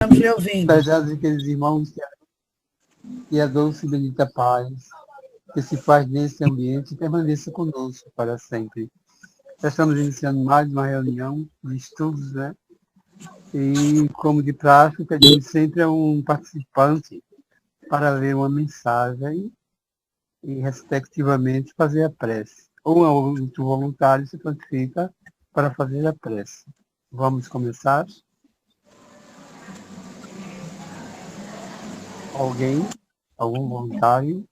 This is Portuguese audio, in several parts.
Estamos lhe ouvindo. Pesados aqueles irmãos que a doce e bendita paz que se faz nesse ambiente permaneça conosco para sempre. Já estamos iniciando mais uma reunião de estudos, né? E, como de praxe, pedimos sempre a um participante para ler uma mensagem e, respectivamente, fazer a prece. Um outro voluntário se prontifica para fazer a prece. Vamos começar? Alguém? Algum voluntário?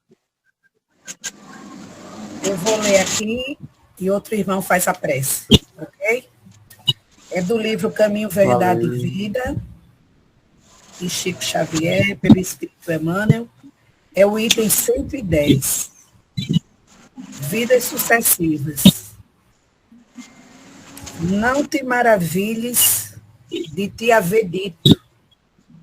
Eu vou ler aqui e outro irmão faz a prece, ok? É do livro Caminho, Verdade e Vida, de Chico Xavier, pelo Espírito Emmanuel. É o item 110. Vidas sucessivas. Não te maravilhes de te haver dito,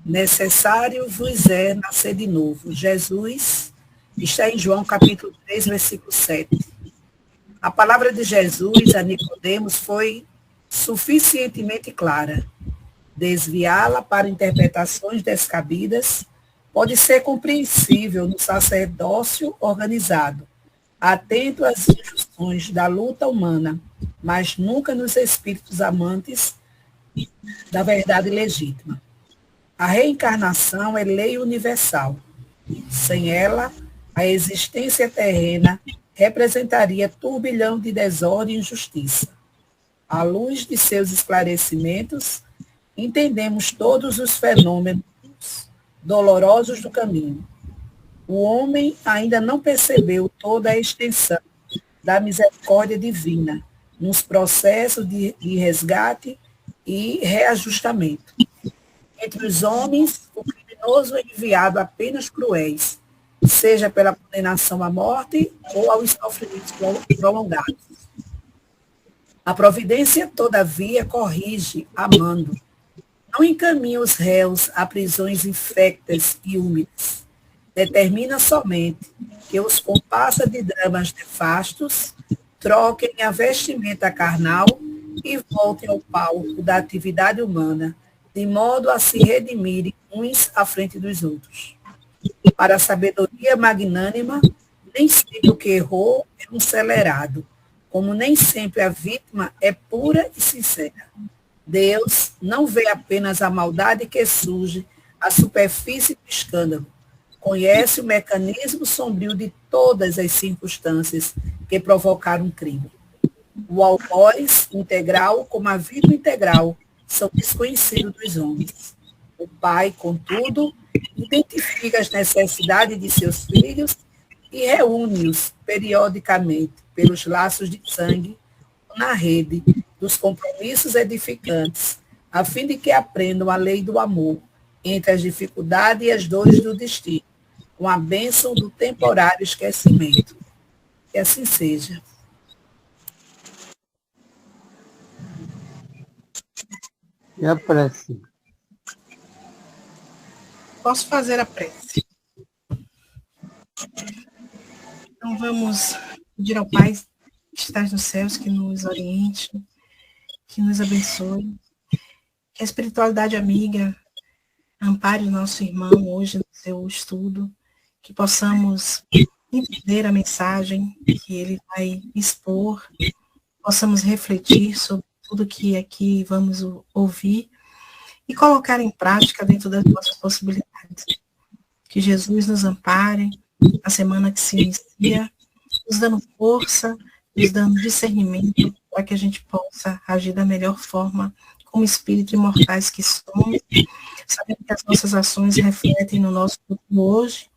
necessário vos é nascer de novo. Jesus está em João capítulo 3, versículo 7. A palavra de Jesus a Nicodemos foi suficientemente clara. Desviá-la para interpretações descabidas pode ser compreensível no sacerdócio organizado, atento às injunções da luta humana, mas nunca nos espíritos amantes da verdade legítima. A reencarnação é lei universal. Sem ela, a existência terrena representaria turbilhão de desordem e injustiça. À luz de seus esclarecimentos, entendemos todos os fenômenos dolorosos do caminho. O homem ainda não percebeu toda a extensão da misericórdia divina nos processos de resgate e reajustamento. Entre os homens, o criminoso é enviado apenas cruéis, seja pela condenação à morte ou aos sofrimentos prolongados. A providência, todavia, corrige, amando. Não encaminha os réus a prisões infectas e úmidas. Determina somente que os compassa de dramas nefastos troquem a vestimenta carnal e voltem ao palco da atividade humana, de modo a se redimirem uns à frente dos outros. Para a sabedoria magnânima, nem sempre o que errou é um celerado, como nem sempre a vítima é pura e sincera. Deus não vê apenas a maldade que surge à superfície do escândalo, conhece o mecanismo sombrio de todas as circunstâncias que provocaram um crime. O algoz integral, como a vida integral, são desconhecidos dos homens. O pai, contudo, identifica as necessidades de seus filhos e reúne-os periodicamente pelos laços de sangue na rede dos compromissos edificantes, a fim de que aprendam a lei do amor entre as dificuldades e as dores do destino, com a bênção do temporário esquecimento. Que assim seja. E a prece? Posso fazer a prece. Então vamos pedir ao Pai que está nos céus, que nos oriente, que nos abençoe, que a espiritualidade amiga ampare o nosso irmão hoje no seu estudo, que possamos entender a mensagem que ele vai expor, possamos refletir sobre tudo que aqui vamos ouvir e colocar em prática dentro das nossas possibilidades. Que Jesus nos ampare na semana que se inicia, nos dando força, nos dando discernimento para que a gente possa agir da melhor forma como espíritos imortais que somos, sabendo que as nossas ações refletem no nosso futuro hoje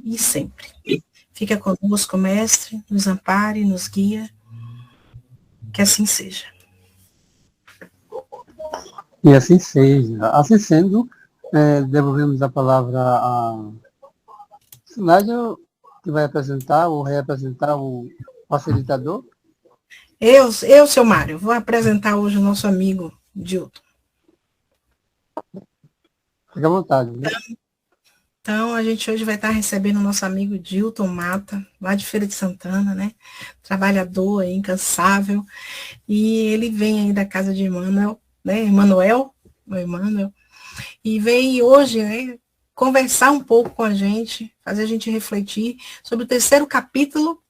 e sempre. Fica conosco, mestre, nos ampare, nos guia, que assim seja. E assim seja. Assim sendo, devolvemos a palavra a Silágio, que vai apresentar ou reapresentar o facilitador. Eu, seu Mário, vou apresentar hoje o nosso amigo Dilton. Fique à vontade. Né? Então, a gente hoje vai estar recebendo o nosso amigo Dilton Mata, lá de Feira de Santana, né? Trabalhador, incansável. E ele vem aí da casa de Emmanuel, né? Emmanuel, e veio hoje, né, conversar um pouco com a gente, fazer a gente refletir sobre o terceiro capítulo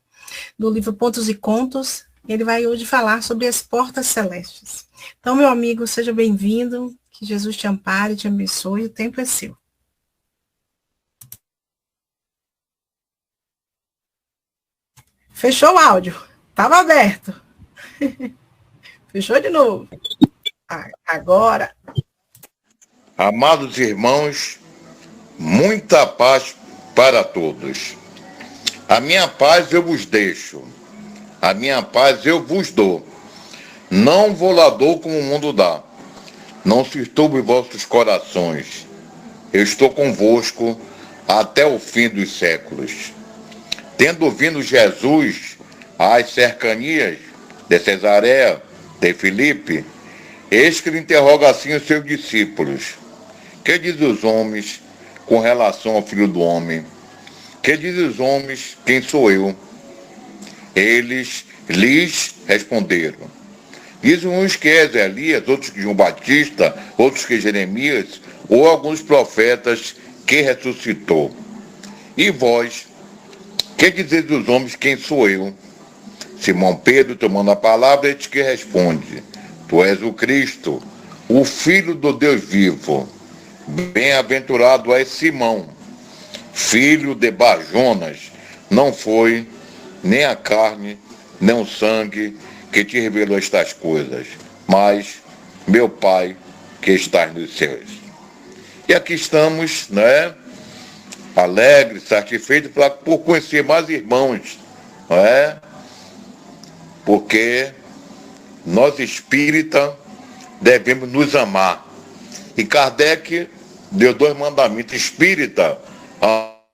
do livro Pontos e Contos. Ele vai hoje falar sobre as portas celestes. Então, meu amigo, seja bem-vindo, que Jesus te ampare, te abençoe, o tempo é seu. Fechou o áudio, estava aberto. Fechou de novo. Agora. Amados irmãos, muita paz para todos. A minha paz eu vos deixo, a minha paz eu vos dou. Não vou lá dou como o mundo dá. Não se turbe vossos corações. Eu estou convosco até o fim dos séculos. Tendo vindo Jesus às cercanias de Cesareia, de Filipe, eis que ele interroga assim os seus discípulos. Que diz os homens com relação ao Filho do Homem? Que diz os homens, quem sou eu? Eles lhes responderam. Dizem uns que és Elias, outros que João Batista, outros que Jeremias, ou alguns profetas que ressuscitou. E vós, que dizeis dos homens, quem sou eu? Simão Pedro, tomando a palavra, eis que responde. Tu és o Cristo, o Filho do Deus vivo. Bem-aventurado és Simão, filho de Barjonas. Não foi nem a carne, nem o sangue que te revelou estas coisas, mas meu Pai que estás nos céus. E aqui estamos, né, alegres, satisfeitos por conhecer mais irmãos, não é? Porque nós espíritas devemos nos amar. E Kardec deu 2 mandamentos. Espírita,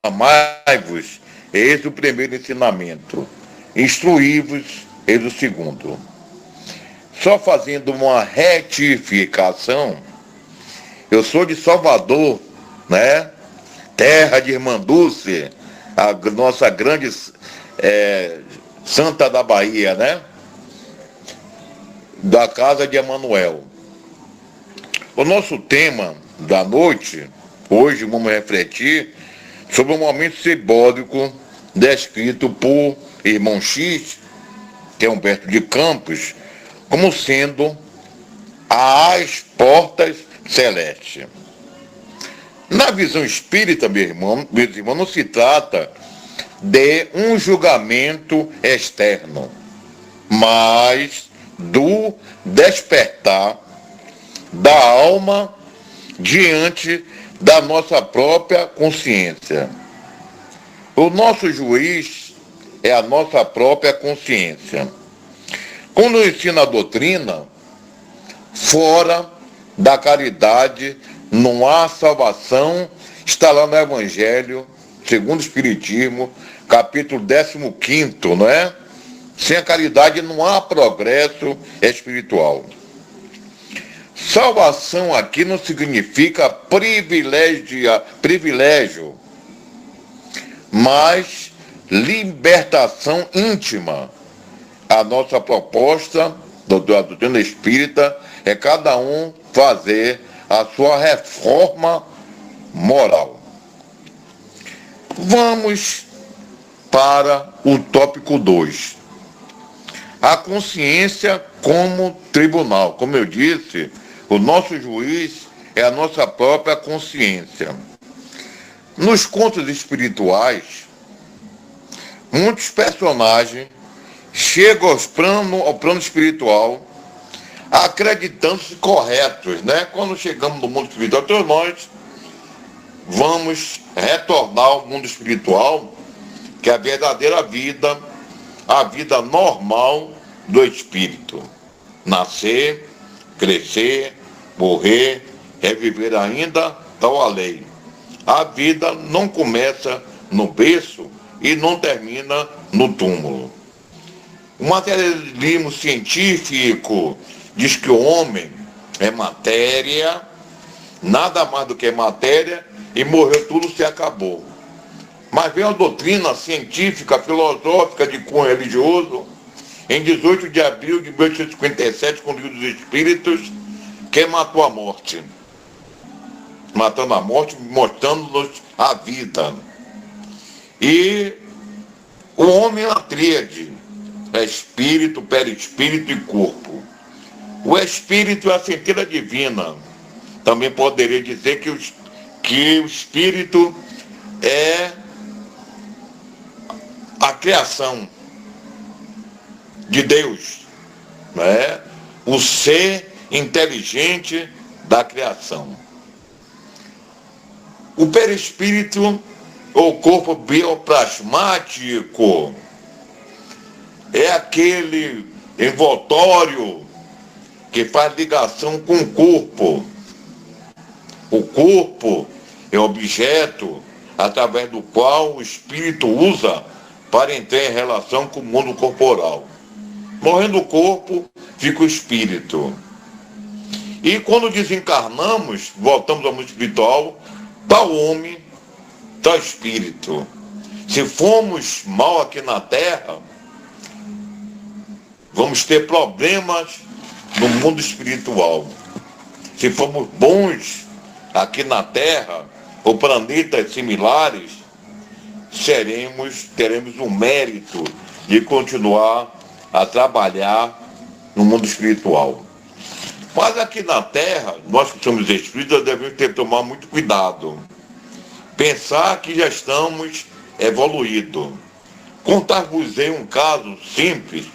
amai-vos, eis o primeiro ensinamento. Instruí-vos, eis o segundo. Só fazendo uma retificação, eu sou de Salvador, né? Terra de Irmã Dulce, a nossa grande Santa da Bahia, né? Da casa de Emanuel. O nosso tema da noite, hoje vamos refletir sobre um momento simbólico descrito por irmão X, que é Humberto de Campos, como sendo as portas celestes. Na visão espírita, meus irmãos, não se trata de um julgamento externo, mas do despertar da alma diante da nossa própria consciência. O nosso juiz é a nossa própria consciência. Quando ensina a doutrina, fora da caridade não há salvação, está lá no Evangelho, segundo o Espiritismo, capítulo 15º, não é? Sem a caridade não há progresso espiritual. Salvação aqui não significa privilégio, mas libertação íntima. A nossa proposta da doutrina espírita é cada um fazer a sua reforma moral. Vamos para o tópico 2. A consciência como tribunal. Como eu disse, o nosso juiz é a nossa própria consciência. Nos contos espirituais, muitos personagens chegam ao plano espiritual acreditando-se corretos, né? Quando chegamos no mundo espiritual, todos nós vamos retornar ao mundo espiritual, que é a verdadeira vida, a vida normal do espírito. Nascer, crescer, morrer, reviver ainda, tal a lei. A vida não começa no berço e não termina no túmulo. O materialismo científico diz que o homem é matéria, nada mais do que matéria, e morreu tudo, se acabou. Mas vem a doutrina científica, filosófica de cunho religioso, em 18 de abril de 1857, com o Livro dos Espíritos, quem matou a morte? matando a morte, mostrando-nos a vida. E o homem é uma tríade, é espírito, perispírito e corpo. O espírito é a centelha divina. Também poderia dizer que o espírito é a criação de Deus, né? O ser inteligente da criação. O perispírito, ou corpo bioplasmático, é aquele envoltório que faz ligação com o corpo. O corpo é o objeto através do qual o espírito usa para entrar em relação com o mundo corporal. Morrendo o corpo, fica o espírito. E quando desencarnamos, voltamos ao mundo espiritual, tal homem, tal espírito. Se formos mal aqui na Terra, vamos ter problemas no mundo espiritual. Se formos bons aqui na Terra, ou planetas similares, teremos o mérito de continuar a trabalhar no mundo espiritual. Mas aqui na Terra, nós que somos espíritas devemos tomar muito cuidado. Pensar que já estamos evoluídos. Contar-vos um caso simples,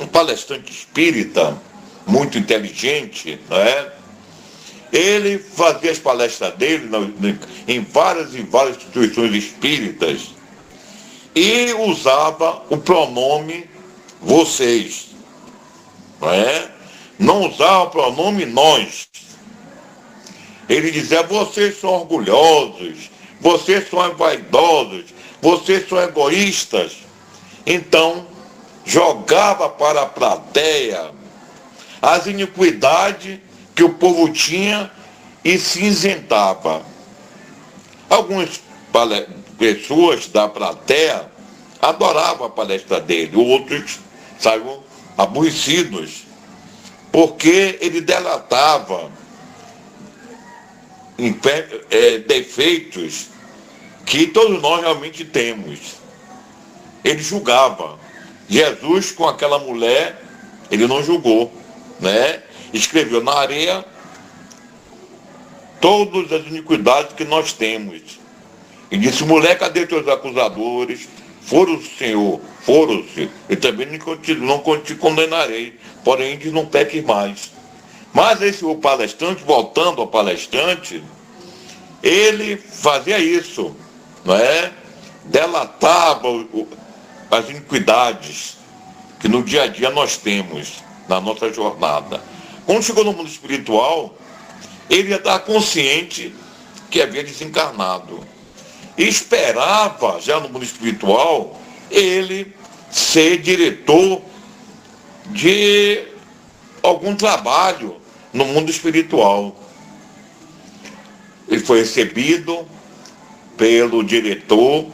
um palestrante espírita, muito inteligente, né? Ele fazia as palestras dele em várias e várias instituições espíritas e usava o pronome vocês, não é? Não usava o pronome nós. Ele dizia, vocês são orgulhosos, vocês são vaidosos, vocês são egoístas. Então, jogava para a plateia as iniquidades que o povo tinha e se isentava. Algumas pessoas da plateia adoravam a palestra dele, outros saíam aborrecidos, porque ele delatava defeitos que todos nós realmente temos. Ele julgava. Jesus, com aquela mulher, ele não julgou, né? Escreveu na areia todas as iniquidades que nós temos. E disse, mulher, cadê teus acusadores? Foram-se, Senhor, foram-se. Eu também não te condenarei, porém diz, não peques mais. Mas esse o palestrante, voltando ao palestrante, ele fazia isso, não é? Delatava as iniquidades que no dia a dia nós temos na nossa jornada. Quando chegou no mundo espiritual, ele já estava consciente que havia desencarnado. E esperava, já no mundo espiritual, ele ser diretor de algum trabalho no mundo espiritual. Ele foi recebido pelo diretor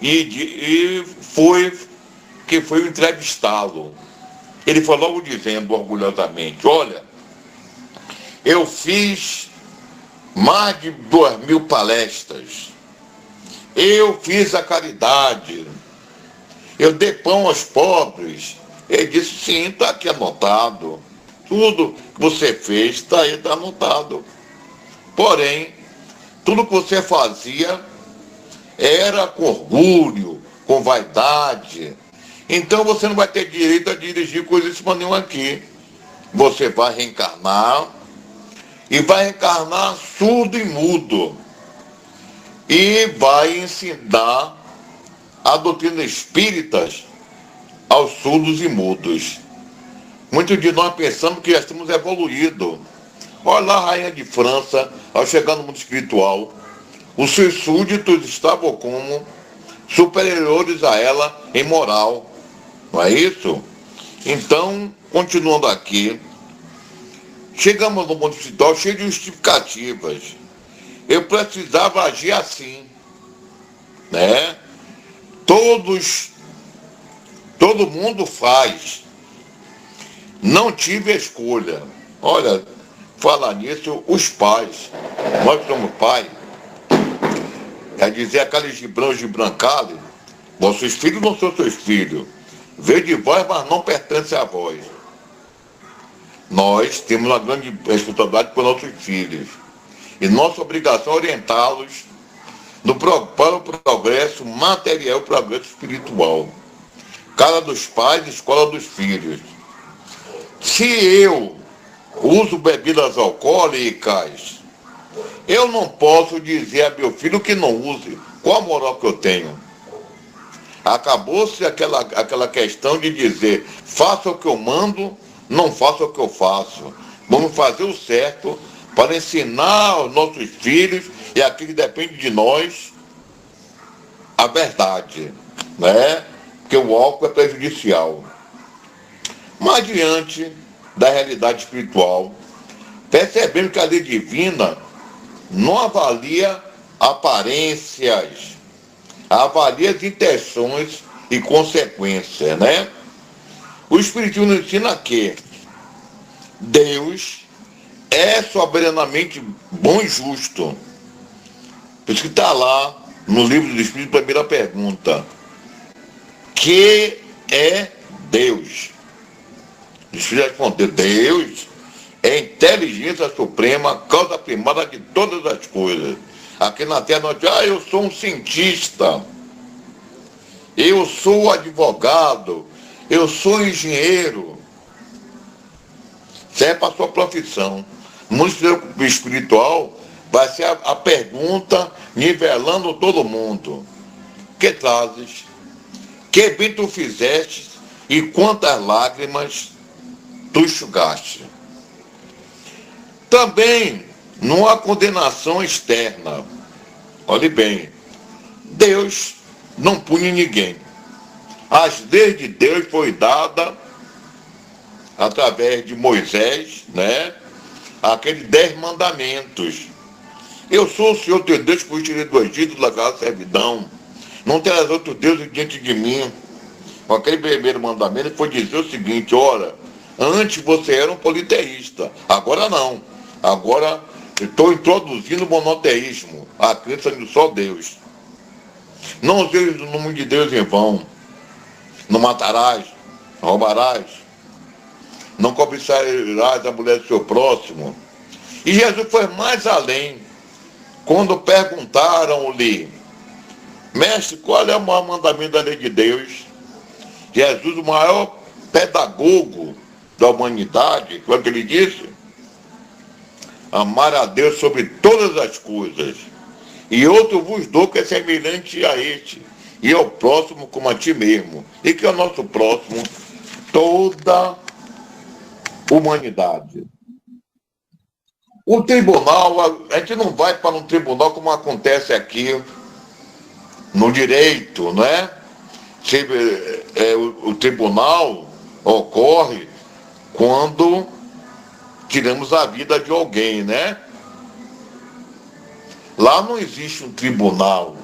e foi entrevistá-lo. Ele foi logo dizendo orgulhosamente, olha, eu fiz mais de 2.000 palestras, eu fiz a caridade, eu dei pão aos pobres. Ele disse, sim, está aqui anotado, tudo que você fez está aí, está anotado. Porém, tudo que você fazia era com orgulho, com vaidade. Então você não vai ter direito a dirigir coisíssima nenhuma aqui. Você vai reencarnar, e vai reencarnar surdo e mudo. E vai ensinar a doutrina espírita aos surdos e mudos. Muitos de nós pensamos que já estamos evoluídos. Olha lá a rainha de França, ao chegar no mundo espiritual, os seus súditos estavam como superiores a ela em moral. Não é isso? Então, continuando aqui, chegamos no mundo espiritual cheio de justificativas. Eu precisava agir assim, né? Todo mundo faz. Não tive escolha. Olha, falar nisso, os pais. Nós que somos pais. É dizer aquele gibrancale, vossos filhos não são seus filhos. Veio de vós, mas não pertence a vós. Nós temos uma grande responsabilidade com nossos filhos. E nossa obrigação é orientá-los para o progresso material e o progresso espiritual. Casa dos pais, escola dos filhos. Se eu uso bebidas alcoólicas, eu não posso dizer a meu filho que não use. Qual a moral que eu tenho? Acabou-se aquela questão de dizer, faça o que eu mando, não faça o que eu faço. Vamos fazer o certo para ensinar aos nossos filhos e aquilo que depende de nós a verdade, né? Porque o álcool é prejudicial. Mas diante da realidade espiritual, percebendo que a lei divina não avalia aparências, avalia as intenções e consequências, né? O Espiritismo nos ensina que Deus é soberanamente bom e justo. Por isso que está lá no livro do Espírito, primeira pergunta. Que é Deus? O Espírito respondeu, Deus é a inteligência suprema, causa primária de todas as coisas. Aqui na Terra nós dizemos, eu sou um cientista, eu sou advogado, eu sou engenheiro. Isso é para a sua profissão. No mundo espiritual vai ser a pergunta nivelando todo mundo. Que trazes? Que bem tu fizeste e quantas lágrimas tu enxugaste? Também não há condenação externa. Olhe bem, Deus não pune ninguém. As leis de Deus foi dada através de Moisés, né? Aqueles 10 mandamentos. Eu sou o Senhor teu Deus que vos tirei do Egito da casa da servidão. Não terás outro Deus diante de mim. Com aquele primeiro mandamento foi dizer o seguinte, ora, antes você era um politeísta, agora não. Agora estou introduzindo o monoteísmo, a crença de só Deus. Não useis o nome de Deus em vão. Não matarás, não roubarás, não cobiçarás a mulher do seu próximo. E Jesus foi mais além. Quando perguntaram-lhe, mestre, qual é o maior mandamento da lei de Deus? Jesus, o maior pedagogo da humanidade, foi o que ele disse? Amar a Deus sobre todas as coisas. E outro vos dou que é semelhante a este. E ao próximo como a ti mesmo. E que é o nosso próximo? Toda humanidade. O tribunal, a gente não vai para um tribunal como acontece aqui no direito, não é? O tribunal ocorre quando tiramos a vida de alguém, né? Lá não existe um tribunal.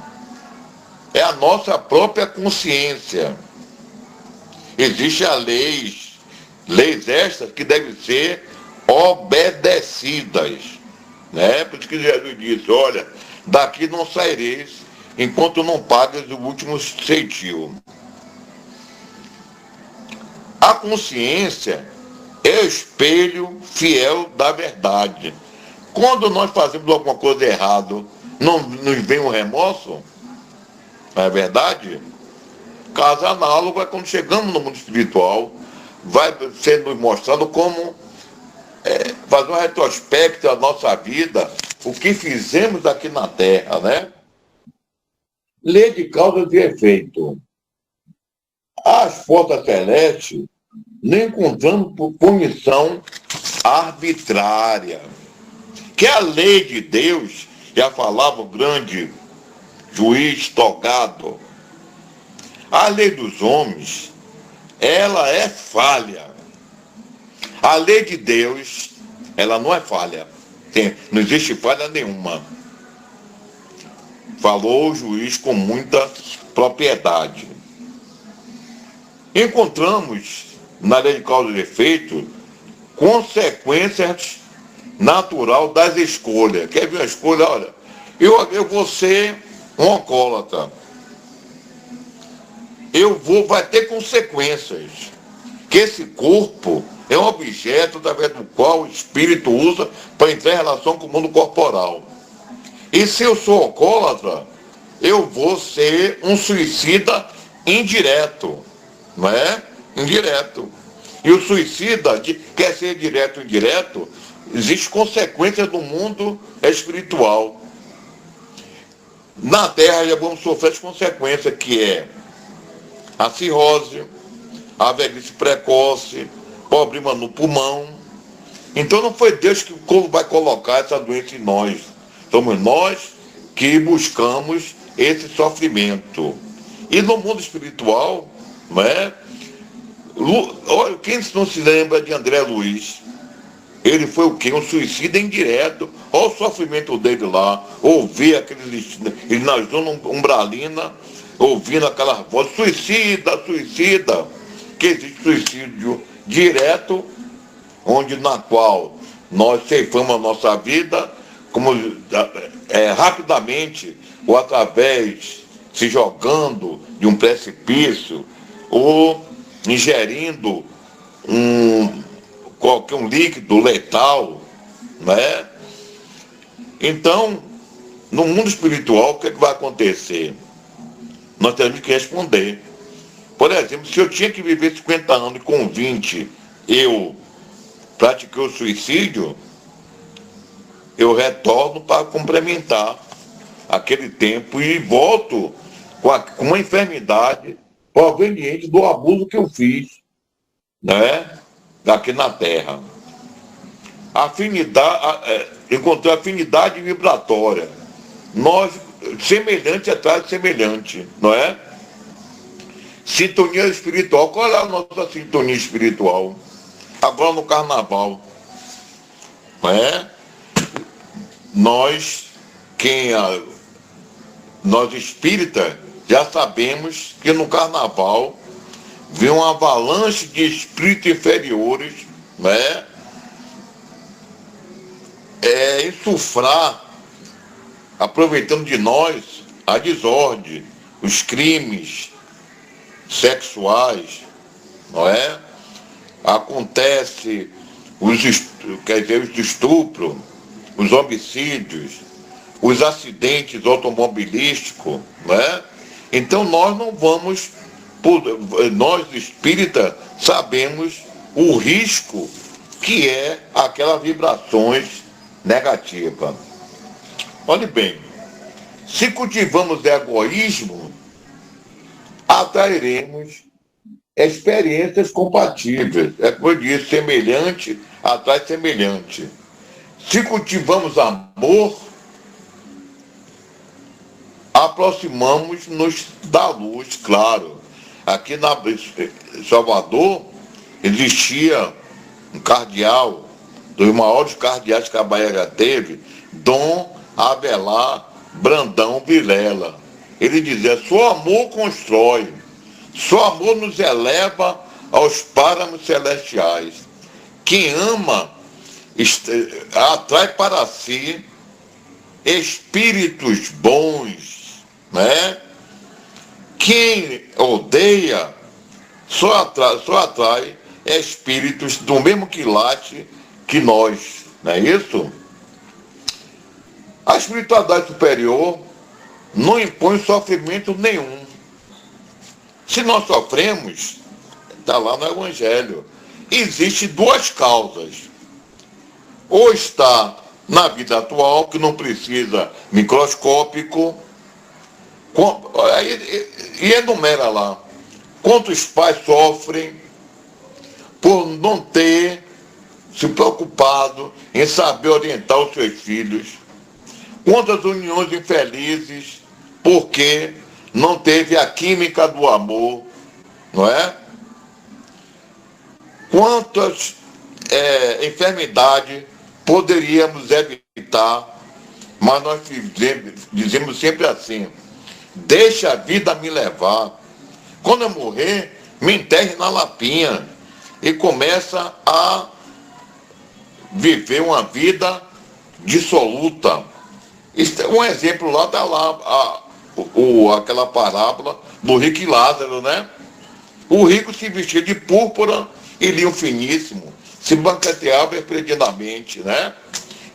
É a nossa própria consciência. Existem as leis estas que devem ser obedecidas, né? Por isso que Jesus disse, olha, daqui não saireis enquanto não pagues o último centil. A consciência é o espelho fiel da verdade. Quando nós fazemos alguma coisa errada, não nos vem um remorso? Não é verdade? Caso análogo é quando chegamos no mundo espiritual, vai sendo mostrado como fazer um retrospecto da nossa vida, o que fizemos aqui na Terra, né? Lei de causa e efeito. As forças celestes não encontramos por punição arbitrária. Que a lei de Deus, já falava o grande juiz togado, a lei dos homens, ela é falha. A lei de Deus, ela não é falha. Não existe falha nenhuma. Falou o juiz com muita propriedade. Encontramos na lei de causa e efeito consequências natural das escolhas. Quer ver uma escolha? Olha, eu vou ser um alcoólatra. Vai ter consequências. Que esse corpo é um objeto através do qual o espírito usa para entrar em relação com o mundo corporal. E se eu sou alcoólatra, eu vou ser um suicida indireto, não é? Indireto. E o suicida, quer ser direto ou indireto, existe consequência do mundo espiritual. Na Terra já vamos sofrer as consequências, que é a cirrose, a velhice precoce, problema no pulmão. Então não foi Deus que vai colocar essa doença em nós. Somos nós que buscamos esse sofrimento. E no mundo espiritual, não é? Olha, quem não se lembra de André Luiz? Ele foi o quê? Um suicida indireto. Olha o sofrimento dele lá. Ouvir aqueles... Ele na zona umbralina, ouvindo aquelas vozes, suicida, suicida. Que existe suicídio direto, na qual nós ceifamos a nossa vida, como rapidamente, ou através, se jogando de um precipício, ou ingerindo qualquer líquido letal, né? Então, no mundo espiritual, o que vai acontecer? Nós temos que responder. Por exemplo, se eu tinha que viver 50 anos e com 20 eu pratiquei o suicídio, eu retorno para complementar aquele tempo e volto com uma enfermidade proveniente do abuso que eu fiz, né, aqui na Terra. Encontrei afinidade vibratória. Nós, semelhante atrás de semelhante, não é? Sintonia espiritual. Qual é a nossa sintonia espiritual? Agora no carnaval. Não é? Nós espíritas, já sabemos que no carnaval vem uma avalanche de espíritos inferiores, né? Insuflar, aproveitando de nós, a desordem, os crimes sexuais, não é? Acontece os estupros, os homicídios, os acidentes automobilísticos, né? Então nós não vamos, nós espíritas sabemos o risco que é aquelas vibrações negativas. Olhe bem, se cultivamos egoísmo, atrairemos experiências compatíveis. É como eu disse, semelhante atrai semelhante. Se cultivamos amor, aproximamos-nos da luz, claro. Aqui em Salvador existia um cardeal, dos maiores cardeais que a Bahia já teve, Dom Abelar Brandão Vilela. Ele dizia: só amor constrói, só amor nos eleva aos páramos celestiais. Quem ama atrai para si espíritos bons, né? Quem odeia só atrai espíritos do mesmo quilate que nós, não é isso? A espiritualidade superior não impõe sofrimento nenhum. Se nós sofremos, está lá no Evangelho, existem duas causas. Ou está na vida atual, que não precisa microscópico, e enumera lá quantos pais sofrem por não ter se preocupado em saber orientar os seus filhos, quantas uniões infelizes porque não teve a química do amor, não é? Quantas enfermidades poderíamos evitar, mas nós dizemos sempre assim: deixa a vida me levar. Quando eu morrer, me enterre na lapinha. E começa a viver uma vida dissoluta. Isso é um exemplo lá, está lá aquela parábola do rico e Lázaro, né? O rico se vestia de púrpura e linho finíssimo, se banqueteava esplendidamente, né?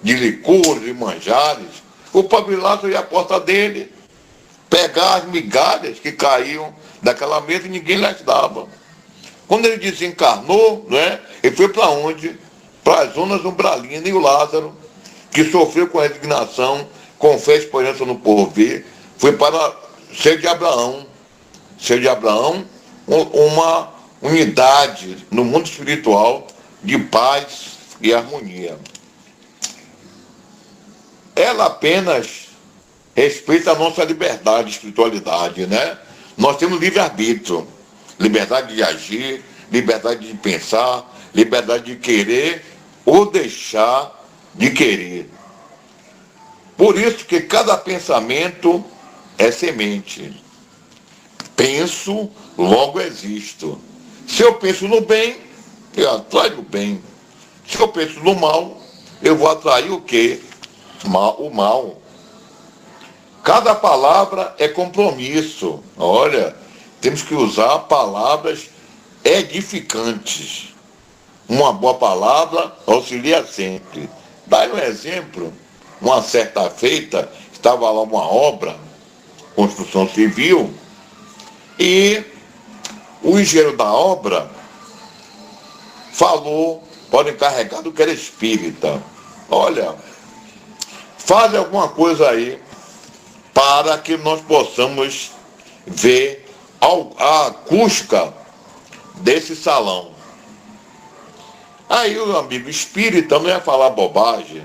De licores e manjares. O pobre Lázaro ia à porta dele, pegar as migalhas que caíam daquela mesa e ninguém lhes dava. Quando ele desencarnou, né, ele foi para onde? Para as zonas umbralinas. E o Lázaro, que sofreu com resignação, com fé e esperança no porvir, foi para ser de Abraão. Ser de Abraão, uma unidade no mundo espiritual de paz e harmonia. Ela apenas respeita a nossa liberdade, espiritualidade, né? Nós temos livre-arbítrio, liberdade de agir, liberdade de pensar, liberdade de querer ou deixar de querer. Por isso que cada pensamento é semente. Penso, logo existo. Se eu penso no bem, eu atraio o bem. Se eu penso no mal, eu vou atrair o quê? O mal. Cada palavra é compromisso. Olha, temos que usar palavras edificantes. Uma boa palavra auxilia sempre. Dá um exemplo. Uma certa feita, estava lá uma obra, construção civil, e o engenheiro da obra falou para o encarregado que era espírita: olha, faz alguma coisa aí para que nós possamos ver a acústica desse salão. Aí o amigo espírita não ia falar bobagem.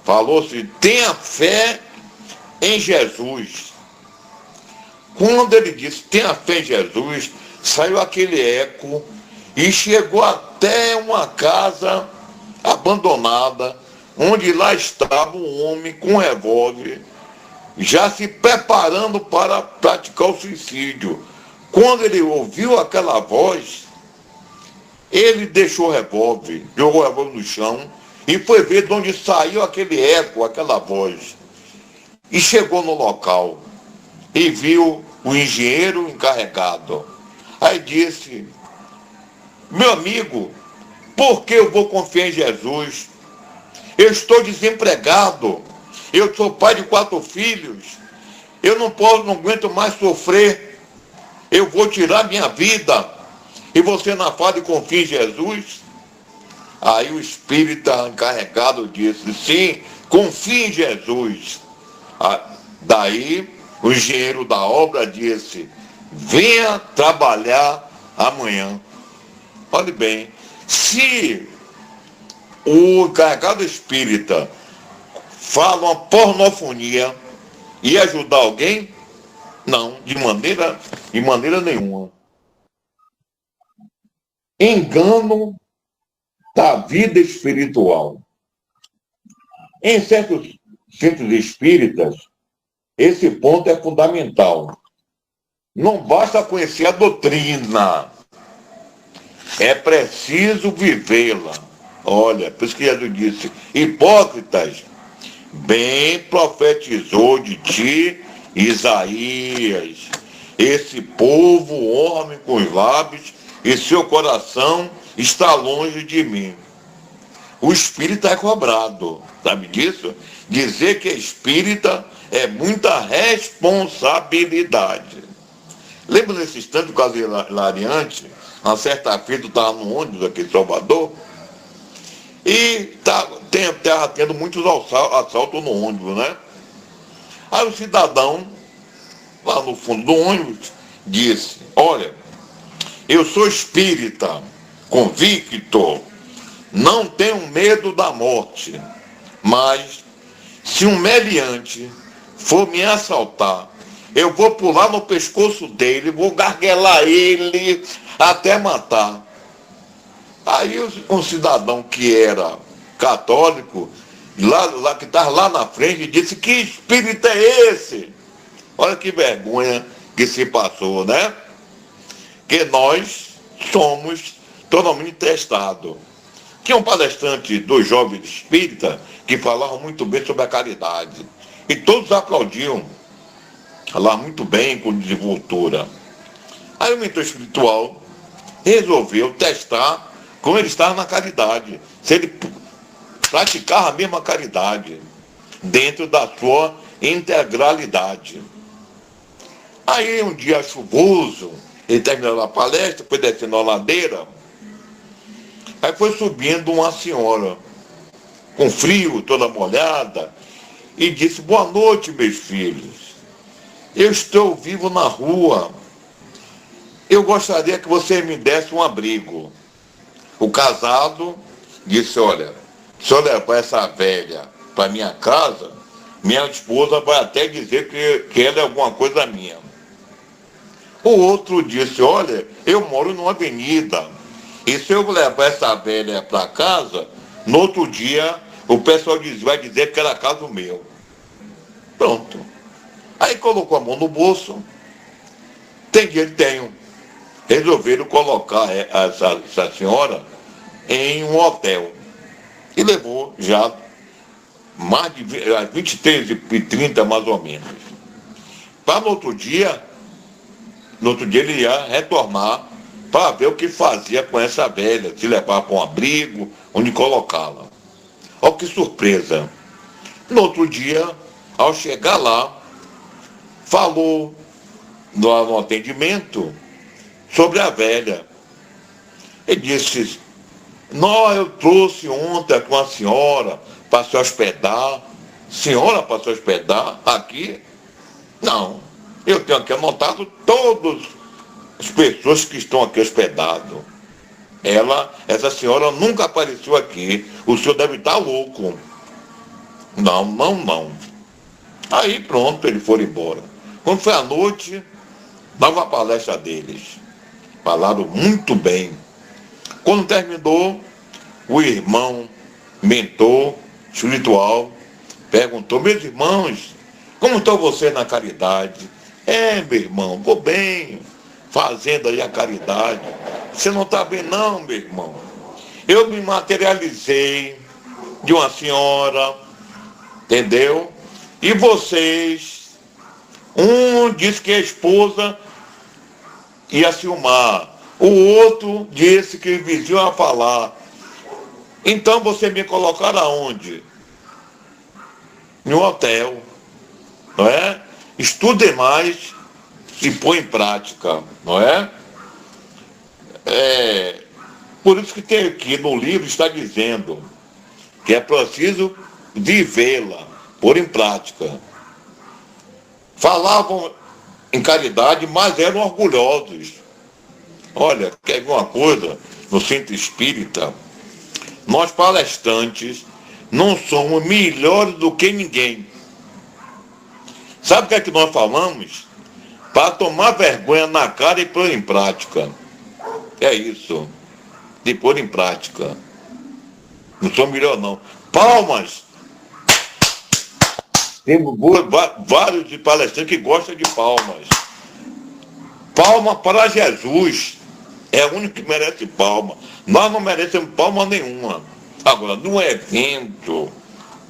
Falou-se: tenha fé em Jesus. Quando ele disse tenha fé em Jesus, saiu aquele eco e chegou até uma casa abandonada, onde lá estava um homem com um revólver, já se preparando para praticar o suicídio. Quando ele ouviu aquela voz, ele deixou o revólver, jogou o revólver no chão e foi ver de onde saiu aquele eco, aquela voz. E chegou no local e viu o engenheiro encarregado. Aí disse: meu amigo, por que eu vou confiar em Jesus? Eu estou desempregado, eu sou pai de 4 filhos, eu não aguento mais sofrer, eu vou tirar minha vida, e você não fala e confia em Jesus? Aí o espírita encarregado disse: sim, confia em Jesus. Daí o engenheiro da obra disse: venha trabalhar amanhã. Olhe bem, se o encarregado espírita fala uma pornofonia e ajudar alguém, não, de maneira nenhuma. Engano da vida espiritual. Em certos centros espíritas, esse ponto é fundamental. Não basta conhecer a doutrina, é preciso vivê-la. Olha, por isso que Jesus disse: hipócritas, bem profetizou de ti Isaías, esse povo honra-me com os lábios e seu coração está longe de mim. O espírita é cobrado, sabe disso? Dizer que é espírita é muita responsabilidade. Lembra desse instante do caso hilariante? Uma certa feita eu estava no ônibus aqui em Salvador e estava tendo muitos assaltos no ônibus, né? Aí o cidadão, lá no fundo do ônibus, disse: olha, eu sou espírita, convicto, não tenho medo da morte, mas se um meliante for me assaltar, eu vou pular no pescoço dele, vou garguelar ele até matar. Aí um cidadão que era católico, lá que estava lá na frente, disse: que espírito é esse? Olha que vergonha que se passou, né? Que nós somos totalmente testados. Tinha um palestrante dos jovens espíritas que falavam muito bem sobre a caridade. E todos aplaudiam. Falavam muito bem, com desenvoltura. Aí o mentor espiritual resolveu testar como ele estava na caridade. Se ele praticava a mesma caridade dentro da sua integralidade. Aí um dia chuvoso, ele terminou a palestra, foi descendo a ladeira, aí foi subindo uma senhora, com frio, toda molhada, e disse: boa noite, meus filhos. Eu estou vivo na rua. Eu gostaria que você me desse um abrigo. O casado disse: olha, se eu levar essa velha para minha casa, minha esposa vai até dizer que ela é alguma coisa minha. O outro disse: olha, eu moro numa avenida, e se eu levar essa velha para casa, no outro dia o pessoal vai dizer que era casa meu. Pronto. Aí colocou a mão no bolso. Tem dinheiro? Tenho. Resolveram colocar essa senhora em um hotel. E levou já mais de 23h30, mais ou menos. Para no outro dia ele ia retornar para ver o que fazia com essa velha, se levar para um abrigo, onde colocá-la. Olha que surpresa. No outro dia, ao chegar lá, falou no atendimento sobre a velha. Ele disse: não, eu trouxe ontem com a senhora para se hospedar. Senhora para se hospedar aqui? Não. Eu tenho aqui anotado todas as pessoas que estão aqui hospedadas. Essa senhora nunca apareceu aqui. O senhor deve estar louco. Não. Aí pronto, eles foram embora. Quando foi à noite, dava a palestra deles. Falaram muito bem. Quando terminou, o irmão, mentor espiritual, perguntou: meus irmãos, como estão vocês na caridade? Meu irmão, vou bem, fazendo aí a caridade. Você não está bem não, meu irmão. Eu me materializei de uma senhora, entendeu? E vocês, um disse que a esposa ia ciumar, o outro disse que o vizinho ia falar. Então você me colocaram aonde? Em um hotel, não é? Estude mais e põe em prática, não é? Por isso que tem aqui no livro, está dizendo que é preciso vivê-la, pôr em prática. Falavam em caridade, mas eram orgulhosos. Olha, quer ver uma coisa? No centro espírita, nós palestrantes não somos melhores do que ninguém. Sabe o que é que nós falamos? Para tomar vergonha na cara e pôr em prática. É isso. De pôr em prática. Não sou melhor não. Palmas! Temos vários palestrantes que gostam de palmas. Palma para Jesus. É o único que merece palma. Nós não merecemos palma nenhuma. Agora, num evento,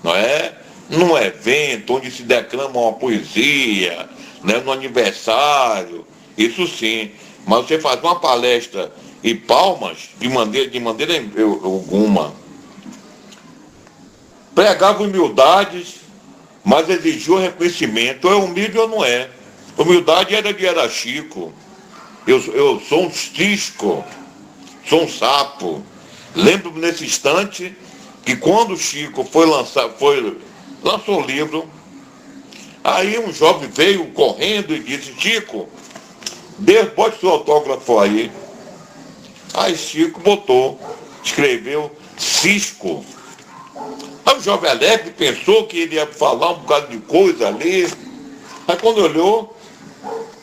não é? Num evento onde se declama uma poesia, né? No aniversário, isso sim. Mas você faz uma palestra e palmas, de maneira alguma. Pregava humildades, mas exigiu reconhecimento. É humilde ou não é? Humildade era Chico. Eu sou um cisco, sou um sapo. Lembro-me nesse instante que quando o Chico lançou o livro, aí um jovem veio correndo e disse: Chico, bote seu autógrafo aí. Aí Chico escreveu Cisco. Aí o jovem alegre pensou que ele ia falar um bocado de coisa ali. Aí quando olhou,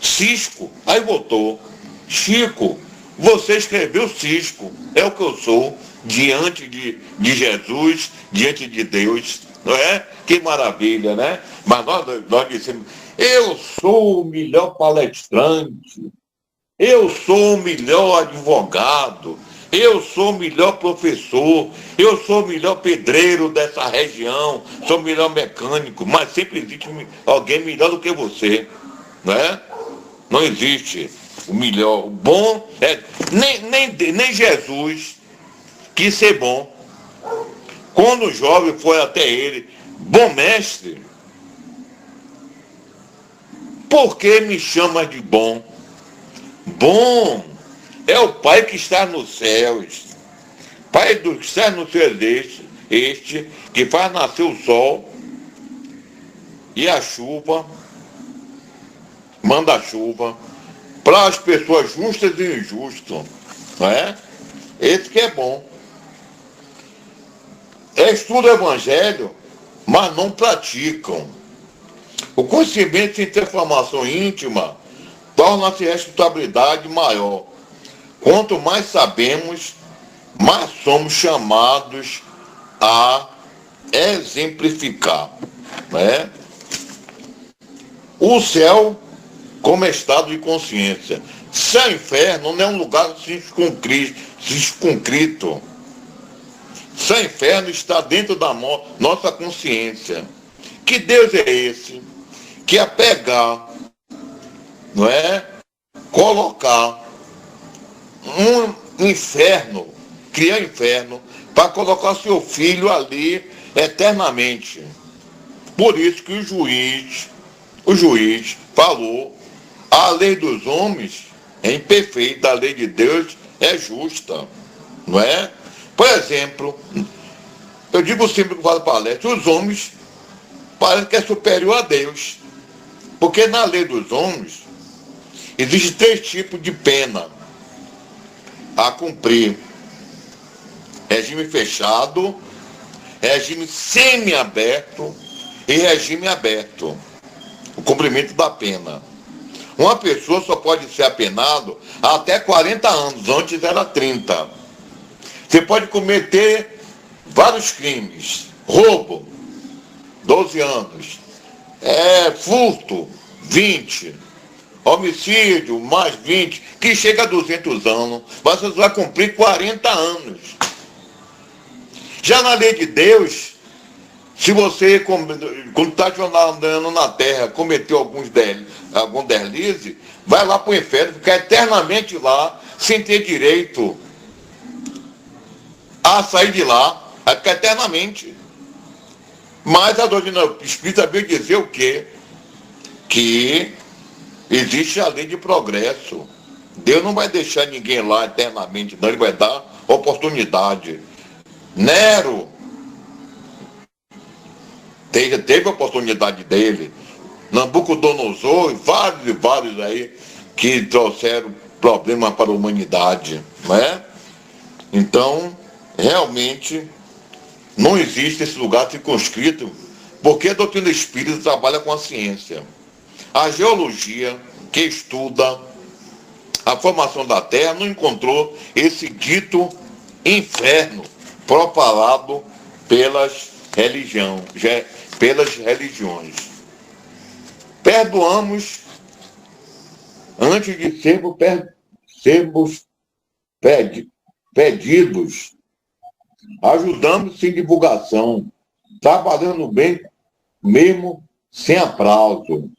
Cisco, aí botou: Chico, você escreveu Cisco, é o que eu sou, diante de Jesus, diante de Deus, não é? Que maravilha, né? Mas nós dissemos: eu sou o melhor palestrante, eu sou o melhor advogado, Eu sou o melhor professor, eu sou o melhor pedreiro dessa região, sou o melhor mecânico, mas sempre existe alguém melhor do que você, né? Não existe o melhor. O bom é. Nem Jesus quis ser bom. Quando o jovem foi até ele, bom mestre, por que me chamas de bom? Bom é o Pai que está nos céus. Pai do que está nos céus este que faz nascer o sol e a chuva, manda a chuva para as pessoas justas e injustas, não é? Esse que é bom. Estudam o evangelho, mas não praticam. O conhecimento sem ter formação íntima torna-se responsabilidade maior. Quanto mais sabemos, mais somos chamados a exemplificar, né? O céu como estado de consciência. Céu e inferno não é um lugar circunscrito. Céu e inferno está dentro da nossa consciência. Que Deus é esse que a pegar, não é? Colocar um inferno, criar inferno, para colocar seu filho ali eternamente. Por isso que o juiz falou, a lei dos homens é imperfeita, a lei de Deus é justa, não é? Por exemplo, eu digo sempre que falo palestra, os homens parecem que é superior a Deus. Porque na lei dos homens, existem 3 tipos de pena a cumprir. Regime fechado, regime semiaberto e regime aberto. O cumprimento da pena. Uma pessoa só pode ser apenado até 40 anos, antes era 30. Você pode cometer vários crimes. Roubo, 12 anos. Furto, 20. Homicídio, mais 20, que chega a 200 anos. Mas você vai cumprir 40 anos. Já na lei de Deus, se você, quando está andando na terra, cometeu algum deslize, vai lá para o inferno, ficar eternamente lá, sem ter direito a sair de lá, vai ficar eternamente. Mas a doutrina espírita veio dizer o quê? Que existe a lei de progresso. Deus não vai deixar ninguém lá eternamente, não, ele vai dar oportunidade. Nero teve a oportunidade dele. Nabucodonosor e vários aí que trouxeram problemas para a humanidade, não é? Então, realmente, não existe esse lugar circunscrito, porque a doutrina espírita trabalha com a ciência. A geologia, que estuda a formação da Terra, não encontrou esse dito inferno propalado pelas religiões. Perdoamos antes de sermos pedidos. Ajudamos sem divulgação, trabalhando bem mesmo sem aplauso,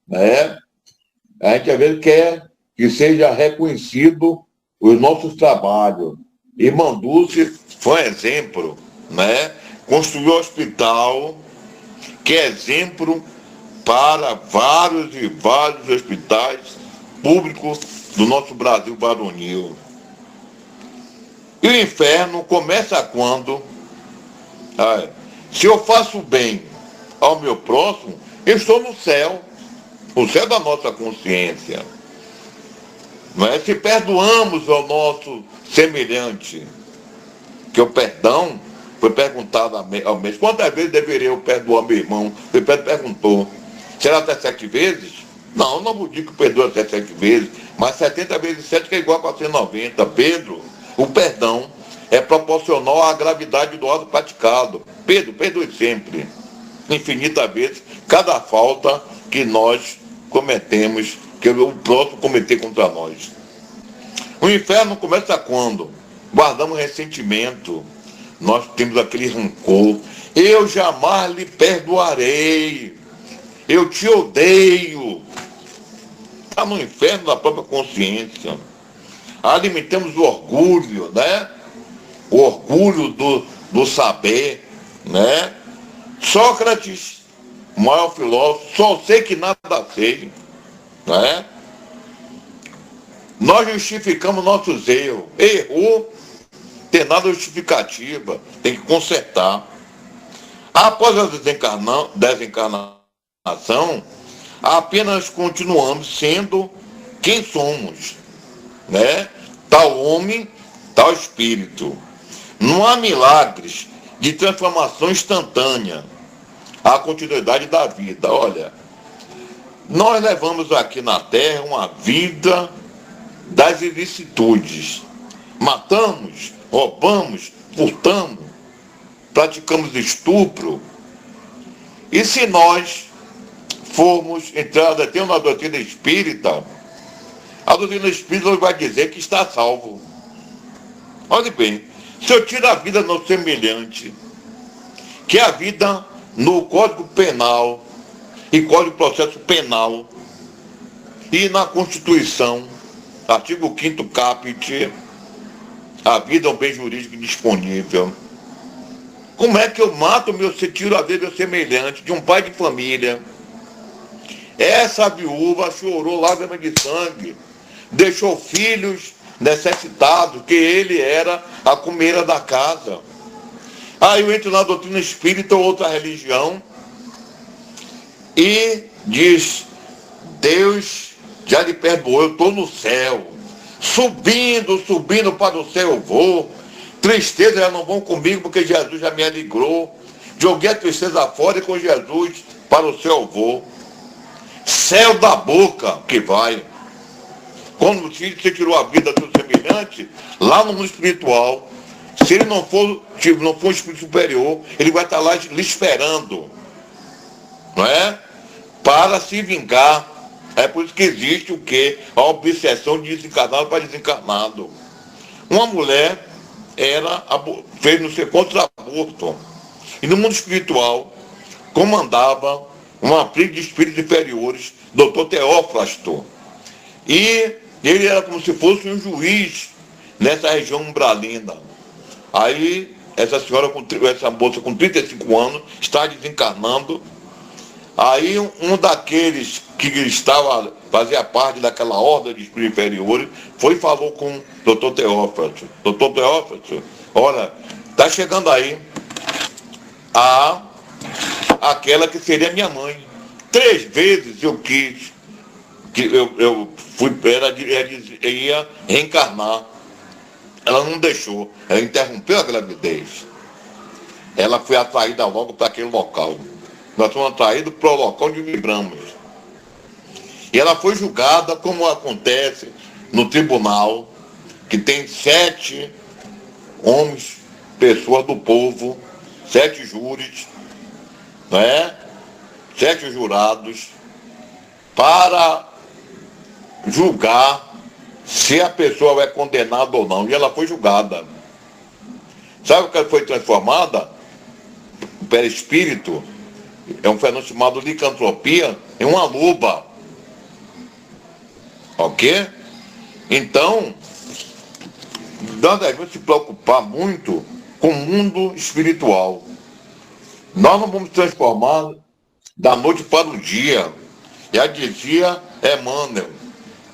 né? A gente às vezes quer que seja reconhecido os nossos trabalhos. Irmã Dulce foi um exemplo, né? Construiu um hospital que é exemplo para vários e vários hospitais públicos do nosso Brasil varonil. E o inferno começa quando? Se eu faço bem ao meu próximo, eu estou no céu. O céu da nossa consciência. Não é? Se perdoamos ao nosso semelhante, que o perdão foi perguntado ao mês. Quantas vezes deveria eu perdoar meu irmão? O Pedro perguntou. Será até 7 vezes? Não, eu não vou dizer que perdoa até 7 vezes, mas 70 vezes 7 que é igual a 490. Pedro, o perdão é proporcional à gravidade do ato praticado. Pedro, perdoe sempre, infinitas vezes, cada falta que nós cometemos, que o próximo cometer contra nós. O inferno começa quando? Guardamos ressentimento. Nós temos aquele rancor. Eu jamais lhe perdoarei. Eu te odeio. Está no inferno da própria consciência. Alimentamos o orgulho, né? O orgulho do saber, né? Sócrates, o maior filósofo, só sei que nada sei, né? Nós justificamos nossos erros. Errou, tem nada justificativa, tem que consertar. Após a desencarnação, apenas continuamos sendo quem somos, né? Tal homem, tal espírito. Não há milagres de transformação instantânea. Há continuidade da vida. Olha, nós levamos aqui na Terra uma vida das ilicitudes. Matamos, roubamos, furtamos, praticamos estupro. E se nós formos entrar na doutrina espírita, a doutrina espírita vai dizer que está salvo. Olhe bem, se eu tiro a vida no semelhante, que é a vida no Código Penal e Código de Processo Penal e na Constituição, artigo 5º caput, a vida é um bem jurídico disponível. Como é que eu mato tiro a vida do semelhante de um pai de família? Essa viúva chorou lágrimas de sangue, deixou filhos necessitados, que ele era a comeira da casa. Aí eu entro na doutrina espírita ou outra religião e diz, Deus já lhe perdoou, eu estou no céu. Subindo para o céu eu vou. Tristeza já não vão comigo porque Jesus já me alegrou. Joguei a tristeza fora e com Jesus para o céu eu vou. Céu da boca que vai. Quando você tirou a vida do semelhante, lá no mundo espiritual, se ele não for um espírito superior, ele vai estar lá lhe esperando, não é? Para se vingar. É por isso que existe o quê? A obsessão de desencarnado para desencarnado. Uma mulher fez não sei quantos abortos. E no mundo espiritual, comandava uma briga de espíritos inferiores, Dr. Teófrasto. E ele era como se fosse um juiz nessa região umbralina. Aí, essa moça com 35 anos, está desencarnando. Aí, um daqueles que fazia parte daquela horda de espíritos inferiores, foi e falou com o Dr. Teófrasto. Dr. Teófrasto, olha, está chegando aí aquela que seria minha mãe. 3 vezes eu quis, ela ia reencarnar. Ela não deixou, ela interrompeu a gravidez. Ela foi atraída logo para aquele local. Nós fomos atraídos para o local onde vibramos. E ela foi julgada, como acontece no tribunal, que tem 7 homens, pessoas do povo, 7 júris, né? 7 jurados, para julgar se a pessoa é condenada ou não. E ela foi julgada. Sabe o que ela foi transformada? O perispírito é um fenômeno chamado licantropia, em uma loba. Ok? Então, nós devemos se preocupar muito com o mundo espiritual. Nós não vamos transformar da noite para o dia. Já dizia Emmanuel,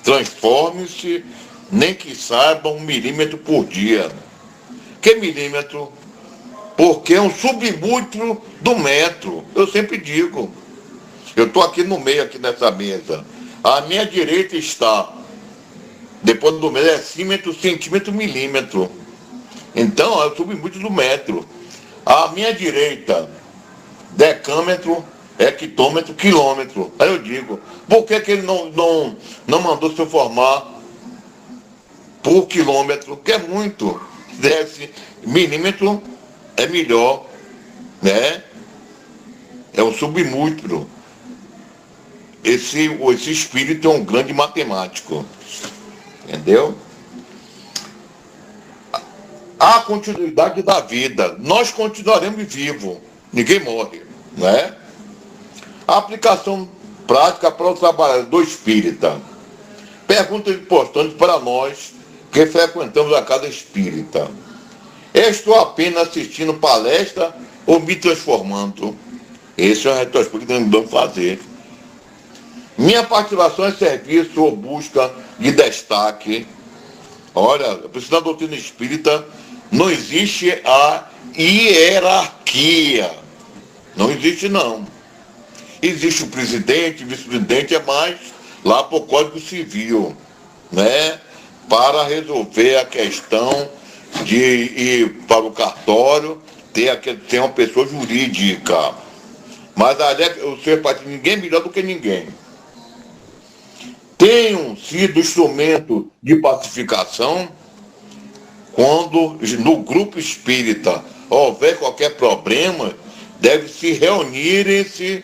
transforme-se, nem que saiba 1 milímetro por dia. Que milímetro? Porque é um submúltiplo do metro. Eu sempre digo. Eu estou aqui no meio, aqui nessa mesa. À minha direita está, depois do metro, centímetro, milímetro. Então, é o submúltiplo do metro. À minha direita, decâmetro, hectômetro, quilômetro. Aí eu digo, por que ele não mandou se formar por quilômetro? Que é muito. Milímetro é melhor, né? É um submúltiplo. Esse espírito é um grande matemático. Entendeu? há continuidade da vida. Nós continuaremos vivos. Ninguém morre, não é? A aplicação prática para o trabalhador espírita. Pergunta importante para nós que frequentamos a casa espírita. Estou apenas assistindo palestra ou me transformando? Esse é o retrospecto que nós vamos fazer. Minha participação é serviço ou busca de destaque. Olha, na doutrina espírita não existe a hierarquia. Não existe, não. Existe o presidente, vice-presidente, é mais lá para o Código Civil, né? Para resolver a questão de ir para o cartório, ter uma pessoa jurídica. Mas ali o ser partido, ninguém é melhor do que ninguém. Tenham sido instrumento de pacificação quando no grupo espírita houver qualquer problema, deve se reunirem-se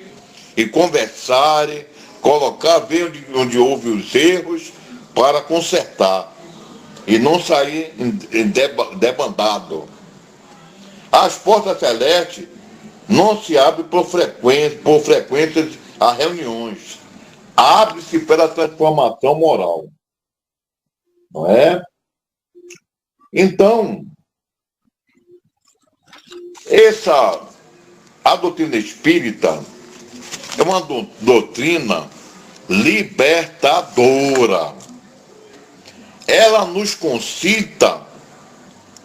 e conversarem, colocar, ver onde houve os erros para consertar e não sair debandado. As portas celestes não se abrem por frequências a reuniões. Abre-se pela transformação moral. Não é? Então, a doutrina espírita é uma doutrina libertadora. Ela nos concita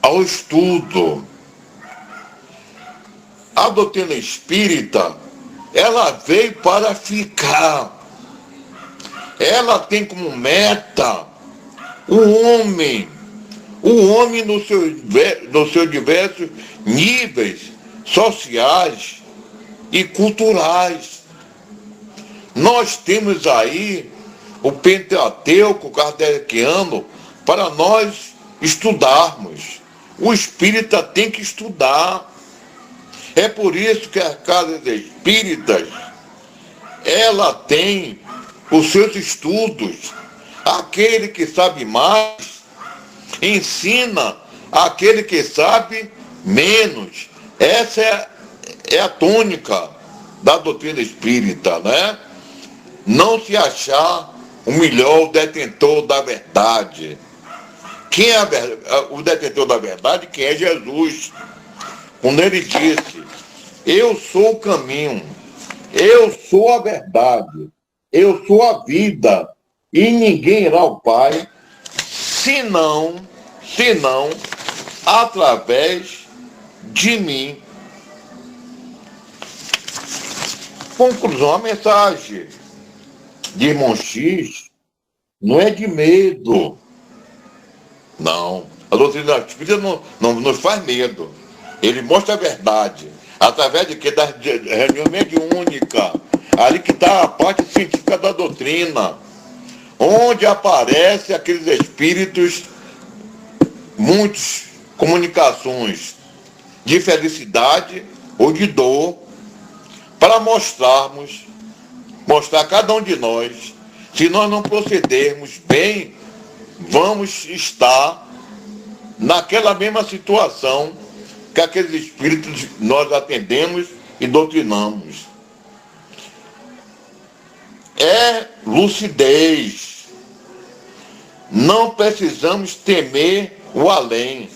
ao estudo. A doutrina espírita, ela veio para ficar. Ela tem como meta o homem nos seus diversos níveis sociais e culturais. Nós temos aí o Pentateuco kardeciano para nós estudarmos. O espírita tem que estudar. É por isso que as casas espíritas, ela tem os seus estudos. Aquele que sabe mais, ensina aquele que sabe menos. Essa é a tônica da doutrina espírita, né? Não se achar o melhor detentor da verdade. Quem é o detentor da verdade? Quem é Jesus. Quando ele disse, eu sou o caminho, eu sou a verdade, eu sou a vida, e ninguém irá ao Pai, senão através de mim. Conclusão, a mensagem de irmão X não é de medo. Não. A doutrina espírita não nos faz medo. Ele mostra a verdade. Através de quê? Da reunião mediúnica. Ali que está a parte científica da doutrina. Onde aparecem aqueles espíritos, muitas comunicações de felicidade ou de dor, para mostrar a cada um de nós, se nós não procedermos bem, vamos estar naquela mesma situação que aqueles espíritos nós atendemos e doutrinamos. É lucidez. Não precisamos temer o além.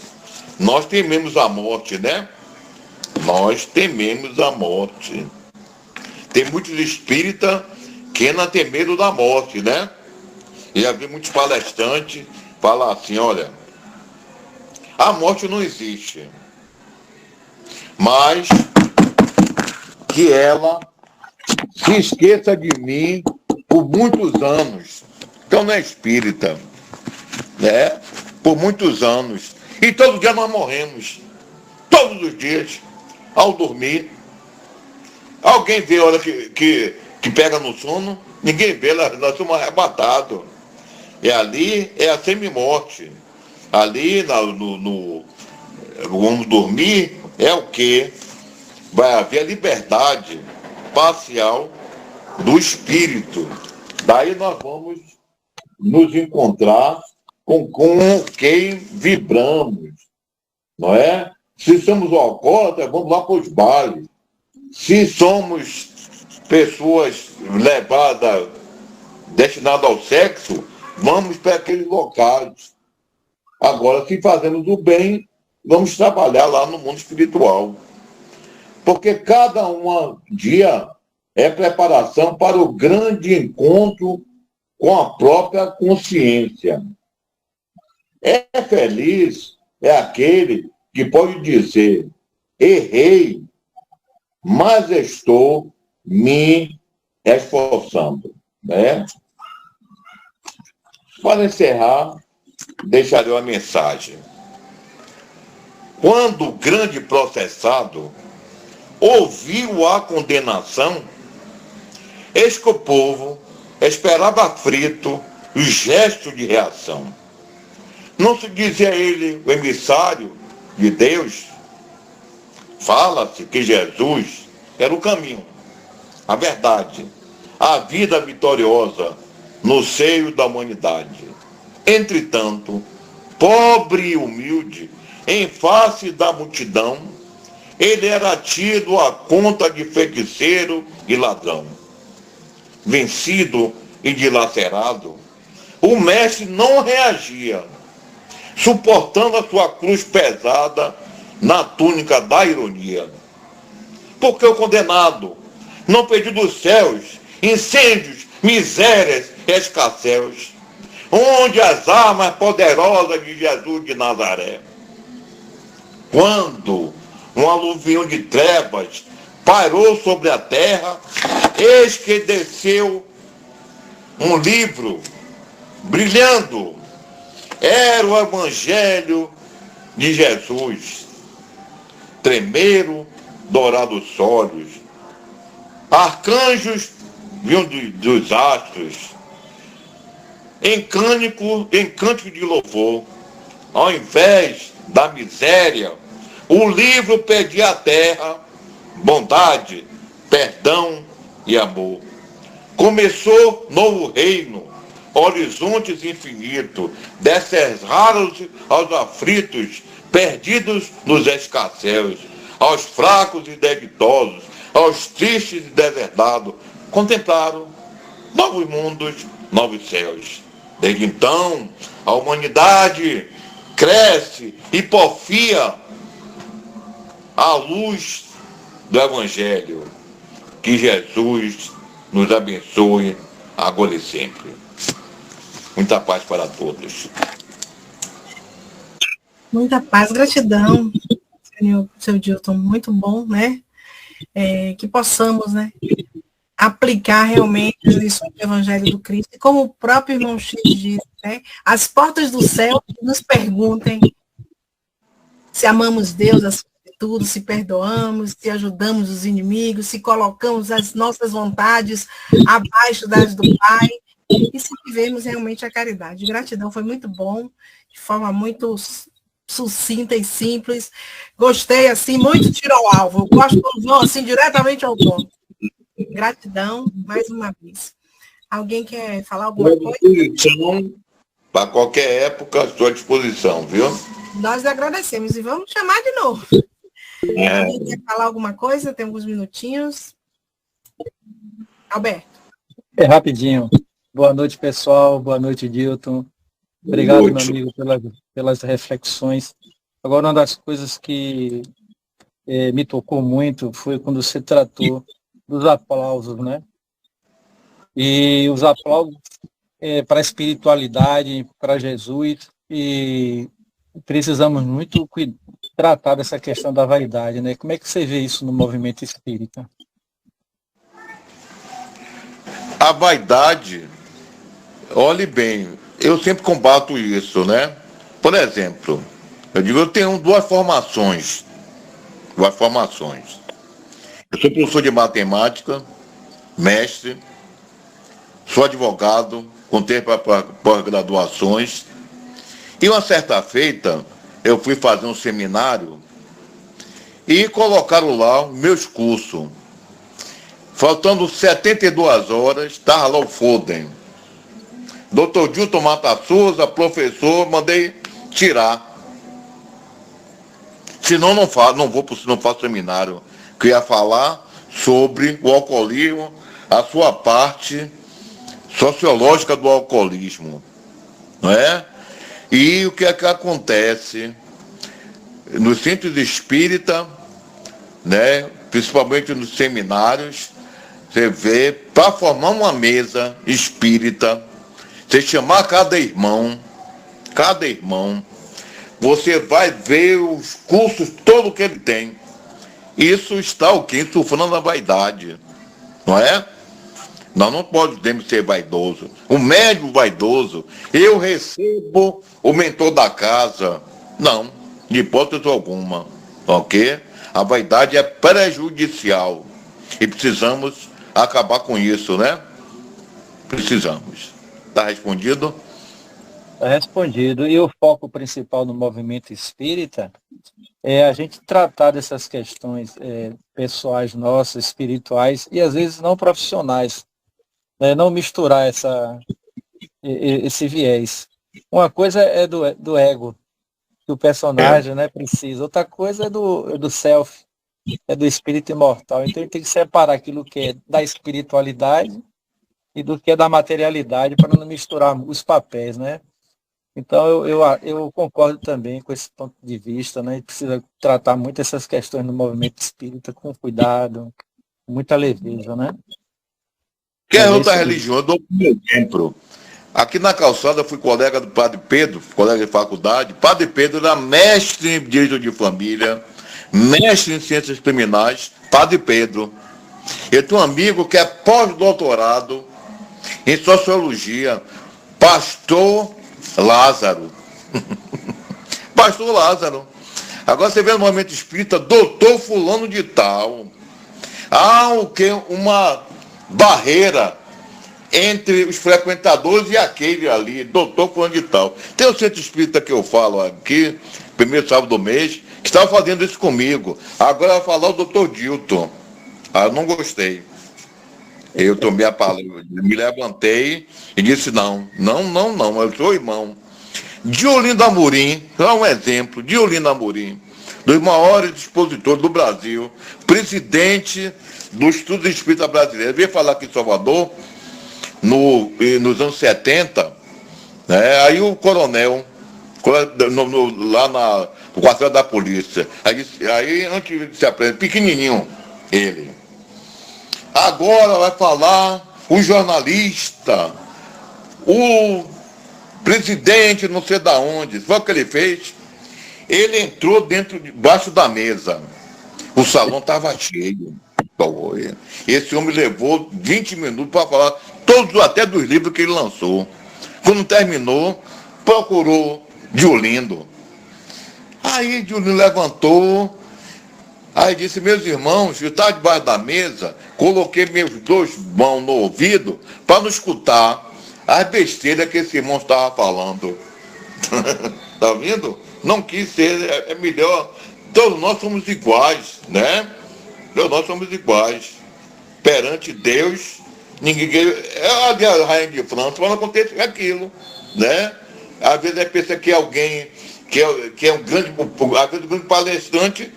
Nós tememos a morte, né? Nós tememos a morte. Tem muitos espíritas que não têm medo da morte, né? E já vi muitos palestrantes falar assim, olha, a morte não existe, mas que ela se esqueça de mim por muitos anos. Então não é espírita, né? Por muitos anos. E todo dia nós morremos. Todos os dias, ao dormir. Alguém vê a hora que pega no sono? Ninguém vê, nós somos arrebatados. E ali é a semi-morte. Ali, vamos dormir, é o quê? Vai haver a liberdade parcial do espírito. Daí nós vamos nos encontrar com quem vibramos. não é? Se somos alcoólatras, vamos lá para os bares. Se somos pessoas levadas, destinadas ao sexo, vamos para aqueles locais. Agora, se fazemos o bem, vamos trabalhar lá no mundo espiritual. Porque cada dia é preparação para o grande encontro com a própria consciência. É feliz, é aquele que pode dizer, errei, mas estou me esforçando. Né? Para encerrar, deixarei uma mensagem. Quando o grande processado ouviu a condenação, eis que o povo esperava aflito o gesto de reação. Não se dizia ele o emissário de Deus? Fala-se que Jesus era o caminho, a verdade, a vida vitoriosa no seio da humanidade. Entretanto, pobre e humilde, em face da multidão, ele era tido à conta de feiticeiro e ladrão. Vencido e dilacerado, o mestre não reagia, suportando a sua cruz pesada na túnica da ironia. Porque o condenado não pediu dos céus incêndios, misérias e escasséus, onde as armas poderosas de Jesus de Nazaré. Quando um aluvião de trevas pairou sobre a terra, eis que desceu um livro brilhando. Era o Evangelho de Jesus. Tremeram dourados olhos. Arcanjos vinham dos astros. Em cântico de louvor. Ao invés da miséria, o livro pedia à terra bondade, perdão e amor. Começou novo reino, horizontes infinitos, descerraram-se aos aflitos, perdidos nos escasséus, aos fracos e debitosos, aos tristes e deserdados, contemplaram novos mundos, novos céus. Desde então, a humanidade cresce e porfia à luz do Evangelho. Que Jesus nos abençoe agora e sempre. Muita paz para todos. Muita paz, gratidão, seu Dilton, muito bom, né? Que possamos, né, aplicar realmente as lições do Evangelho do Cristo, e como o próprio irmão X diz, né, as portas do céu nos perguntem se amamos Deus acima de tudo, se perdoamos, se ajudamos os inimigos, se colocamos as nossas vontades abaixo das do Pai, e se vivemos realmente a caridade. Gratidão, foi muito bom, de forma muito sucinta e simples. Gostei, assim, muito tiro ao alvo. Eu gosto quando vão, assim, diretamente ao ponto. Gratidão, mais uma vez. Alguém quer falar alguma coisa? Para qualquer época, estou à disposição, viu? Nós agradecemos e vamos chamar de novo. Alguém quer falar alguma coisa? Tem alguns minutinhos. Alberto. Rapidinho. Boa noite, pessoal. Boa noite, Dilton. Obrigado, meu amigo, pelas reflexões. Agora, uma das coisas que me tocou muito foi quando você tratou dos aplausos, né? E os aplausos para a espiritualidade, para Jesus, e precisamos muito tratar dessa questão da vaidade, né? Como é que você vê isso no movimento espírita? A vaidade, olhe bem, eu sempre combato isso, né? Por exemplo, eu tenho duas formações. Eu sou professor de matemática, mestre, sou advogado, com tempo para pós-graduações. E uma certa feita, eu fui fazer um seminário e colocaram lá os meus cursos. Faltando 72 horas, estava lá o Foden. Dr. Dilton Mata Souza, professor, mandei tirar. Senão não faço seminário. Que ia falar sobre o alcoolismo, a sua parte sociológica do alcoolismo, não é? E o que é que acontece nos centros espíritas, né? Principalmente nos seminários, você vê, para formar uma mesa espírita, você chamar cada irmão, você vai ver os cursos, todo que ele tem. Isso está o quê? Insuflando a vaidade, não é? Nós não podemos ser vaidoso. O médium vaidoso, eu recebo o mentor da casa. Não, de hipótese alguma, ok? A vaidade é prejudicial e precisamos acabar com isso, né? Precisamos. Está respondido? Está respondido. E o foco principal do movimento espírita é a gente tratar dessas questões pessoais nossas, espirituais e às vezes não profissionais, né? Não misturar esse viés. Uma coisa é do ego, que o personagem, né, precisa. Outra coisa é do self, é do espírito imortal. Então ele tem que separar aquilo que é da espiritualidade e do que é da materialidade para não misturar os papéis, né? Então eu concordo também com esse ponto de vista, né? A gente precisa tratar muito essas questões no movimento espírita com cuidado, com muita leveza, né? Quer outra religião? Eu dou um exemplo. Aqui na calçada eu fui colega do Padre Pedro, colega de faculdade. Padre Pedro era mestre em direito de família, mestre em ciências criminais, Padre Pedro. Eu tenho um amigo que é pós-doutorado em sociologia, Pastor Lázaro. Pastor Lázaro. Agora você vê no movimento espírita, doutor fulano de tal. Há o que? Uma barreira entre os frequentadores e aquele ali, doutor fulano de tal. Tem o centro espírita que eu falo aqui, primeiro sábado do mês, que estava fazendo isso comigo. Agora vai falar o doutor Dilton. Eu não gostei. Eu tomei a palavra, me levantei e disse não, eu sou irmão. Diolindo Amorim, é um exemplo, Diolindo Amorim, dos maiores expositores do Brasil, presidente do Estudo Espírita Brasileiro, veio falar aqui em Salvador, nos anos 70, né, aí o coronel, lá no quartel da polícia, aí antes de se apresentar, pequenininho, ele. Agora vai falar o jornalista, o presidente não sei da onde. Sabe o que ele fez? Ele entrou debaixo da mesa. O salão estava cheio. Esse homem levou 20 minutos para falar todos, até dos livros que ele lançou. Quando terminou, procurou Diolindo. Aí Diolindo levantou. Aí disse, meus irmãos, eu estava debaixo da mesa, coloquei meus 2 mãos no ouvido para não escutar as besteiras que esse irmão estava falando. Tá vendo? Não quis ser, é melhor. Todos nós somos iguais, né? Todos nós somos iguais. Perante Deus, ninguém... É a rainha de França, mas não acontece aquilo, né? Às vezes pensa que alguém que é um grande, às vezes um grande palestrante,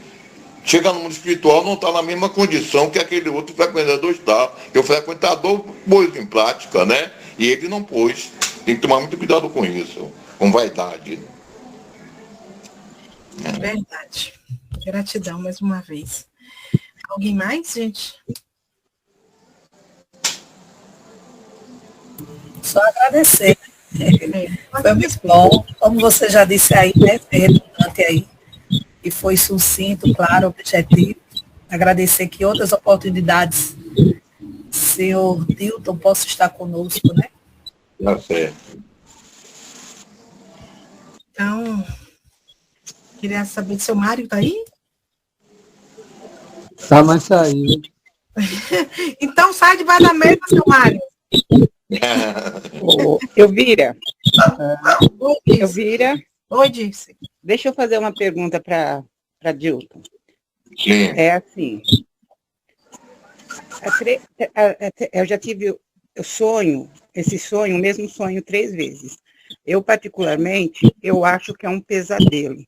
chega no mundo espiritual, não está na mesma condição que aquele outro frequentador está. Que o frequentador pôs em prática, né? E ele não pôs. Tem que tomar muito cuidado com isso, com vaidade. Verdade. Gratidão mais uma vez. Alguém mais, gente? Só agradecer. Foi muito bom. Como você já disse aí, né? Foi redundante aí. E foi sucinto, claro, objetivo. Agradecer que outras oportunidades, senhor Dilton, possa estar conosco, né? Tá certo. Então, queria saber se o Mário está aí? Tá, mas saiu. Então sai debaixo da mesa, seu Mário. Elvira, Oi, disse. deixa eu fazer uma pergunta para Dilton. Sim. É assim, eu já tive o sonho, o mesmo sonho 3 vezes. Eu, particularmente, eu acho que é um pesadelo.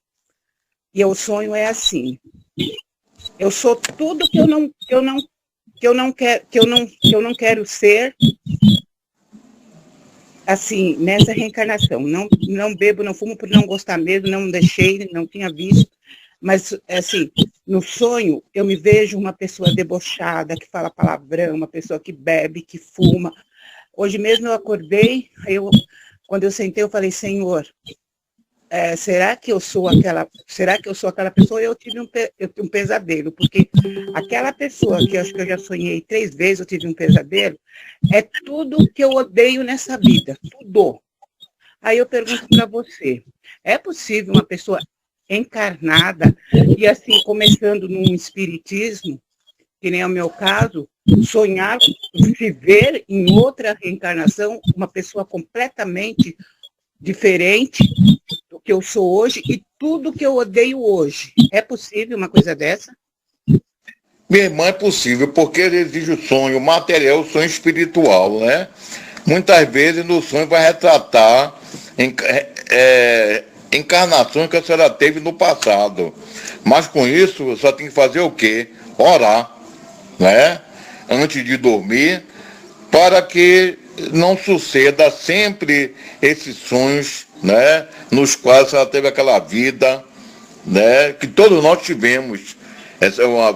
E o sonho é assim: eu sou tudo que eu não quero ser, assim, nessa reencarnação. Não bebo, não fumo por não gostar mesmo, não deixei, não tinha visto. Mas, assim, no sonho, eu me vejo uma pessoa debochada, que fala palavrão, uma pessoa que bebe, que fuma. Hoje mesmo eu acordei, quando eu sentei, eu falei: Senhor, será que eu sou aquela pessoa? Eu tive um pesadelo, porque aquela pessoa que eu acho que eu já sonhei 3 vezes, eu tive um pesadelo, é tudo que eu odeio nessa vida, tudo. Aí eu pergunto para você: é possível uma pessoa encarnada, e assim, começando num espiritismo, que nem é o meu caso, sonhar, se ver em outra reencarnação, uma pessoa completamente diferente do que eu sou hoje e tudo que eu odeio hoje? É possível uma coisa dessa? Minha irmã, é possível, porque exige o sonho material, o sonho espiritual, né? Muitas vezes no sonho vai retratar encarnações que a senhora teve no passado. Mas com isso, só tem que fazer o quê? Orar, né? Antes de dormir, para que não suceda sempre esses sonhos, né? Nos quais ela teve aquela vida, né? Que todos nós tivemos.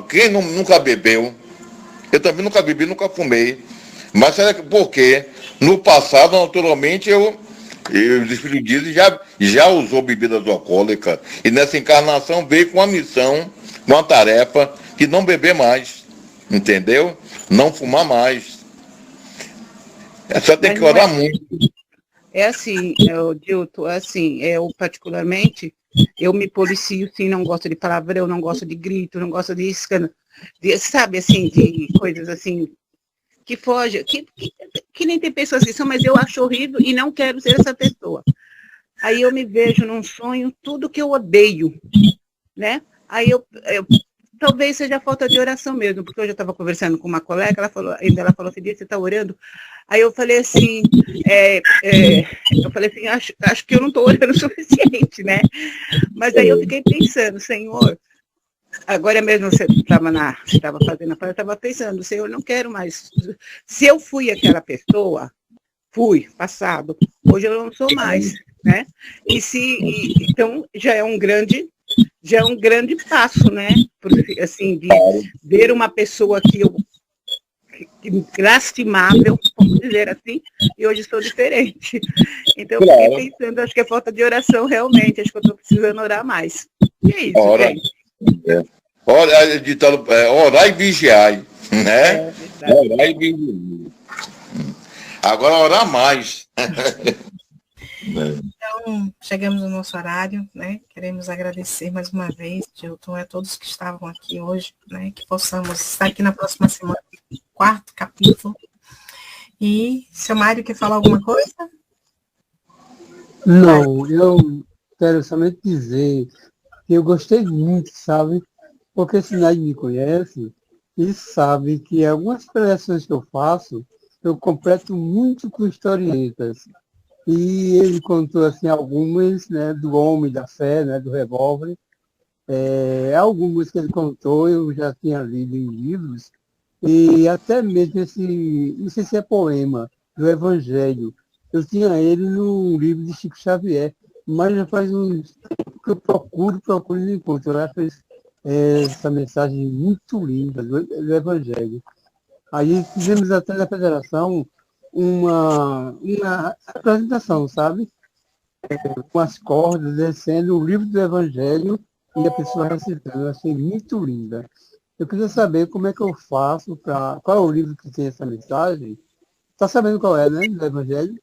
Quem nunca bebeu? Eu também nunca bebi, nunca fumei. Mas será que porque no passado, naturalmente, os espíritos dizem, já usou bebidas alcoólicas. E nessa encarnação veio com a missão, com a tarefa de não beber mais. Entendeu? Não fumar mais. Só tem que orar muito. É assim, Dilton, assim, eu particularmente, eu me policio, sim, não gosto de palavrão, não gosto de grito, não gosto de escândalo, sabe, assim, de coisas assim, que foge, que nem tem pessoas que são, mas eu acho horrível e não quero ser essa pessoa. Aí eu me vejo num sonho, tudo que eu odeio, né? Aí talvez seja falta de oração mesmo, porque hoje eu estava conversando com uma colega, ela falou assim: você está orando? Aí eu falei assim, acho que eu não estou orando o suficiente, né? Mas aí eu fiquei pensando: Senhor, agora mesmo você estava fazendo a fala, eu estava pensando: Senhor, não quero mais. Se eu fui aquela pessoa, passado, hoje eu não sou mais, né? Então já é um grande passo, né? Porque, assim, de ver uma pessoa que lastimável, vamos dizer assim, e hoje sou diferente. Então, eu fiquei pensando, acho que é falta de oração, realmente, acho que eu estou precisando orar mais. E é isso, gente. Orar e vigiar, né? Orar e vigiar. Agora orar mais. Então, chegamos no nosso horário, né? Queremos agradecer mais uma vez, Dilton, a todos que estavam aqui hoje, né? Que possamos estar aqui na próxima semana, 4º capítulo. E, seu Mário, quer falar alguma coisa? Não, eu quero somente dizer que eu gostei muito, sabe? Porque se Sinai me conhece e sabe que algumas preleções que eu faço, eu completo muito com historietas. E ele contou assim, algumas, né, do Homem da Fé, né, do Revólver. Algumas que ele contou eu já tinha lido em livros, e até mesmo não sei se é poema, do Evangelho. Eu tinha ele no livro de Chico Xavier, mas já faz uns tempo que eu procuro e não encontro. Eu acho essa mensagem muito linda do Evangelho. Aí fizemos até na federação uma apresentação, sabe? Com as cordas, descendo o livro do Evangelho e a pessoa recitando. Eu achei muito linda. Eu queria saber como é que eu faço para... Qual é o livro que tem essa mensagem? Está sabendo qual é, né? Do Evangelho?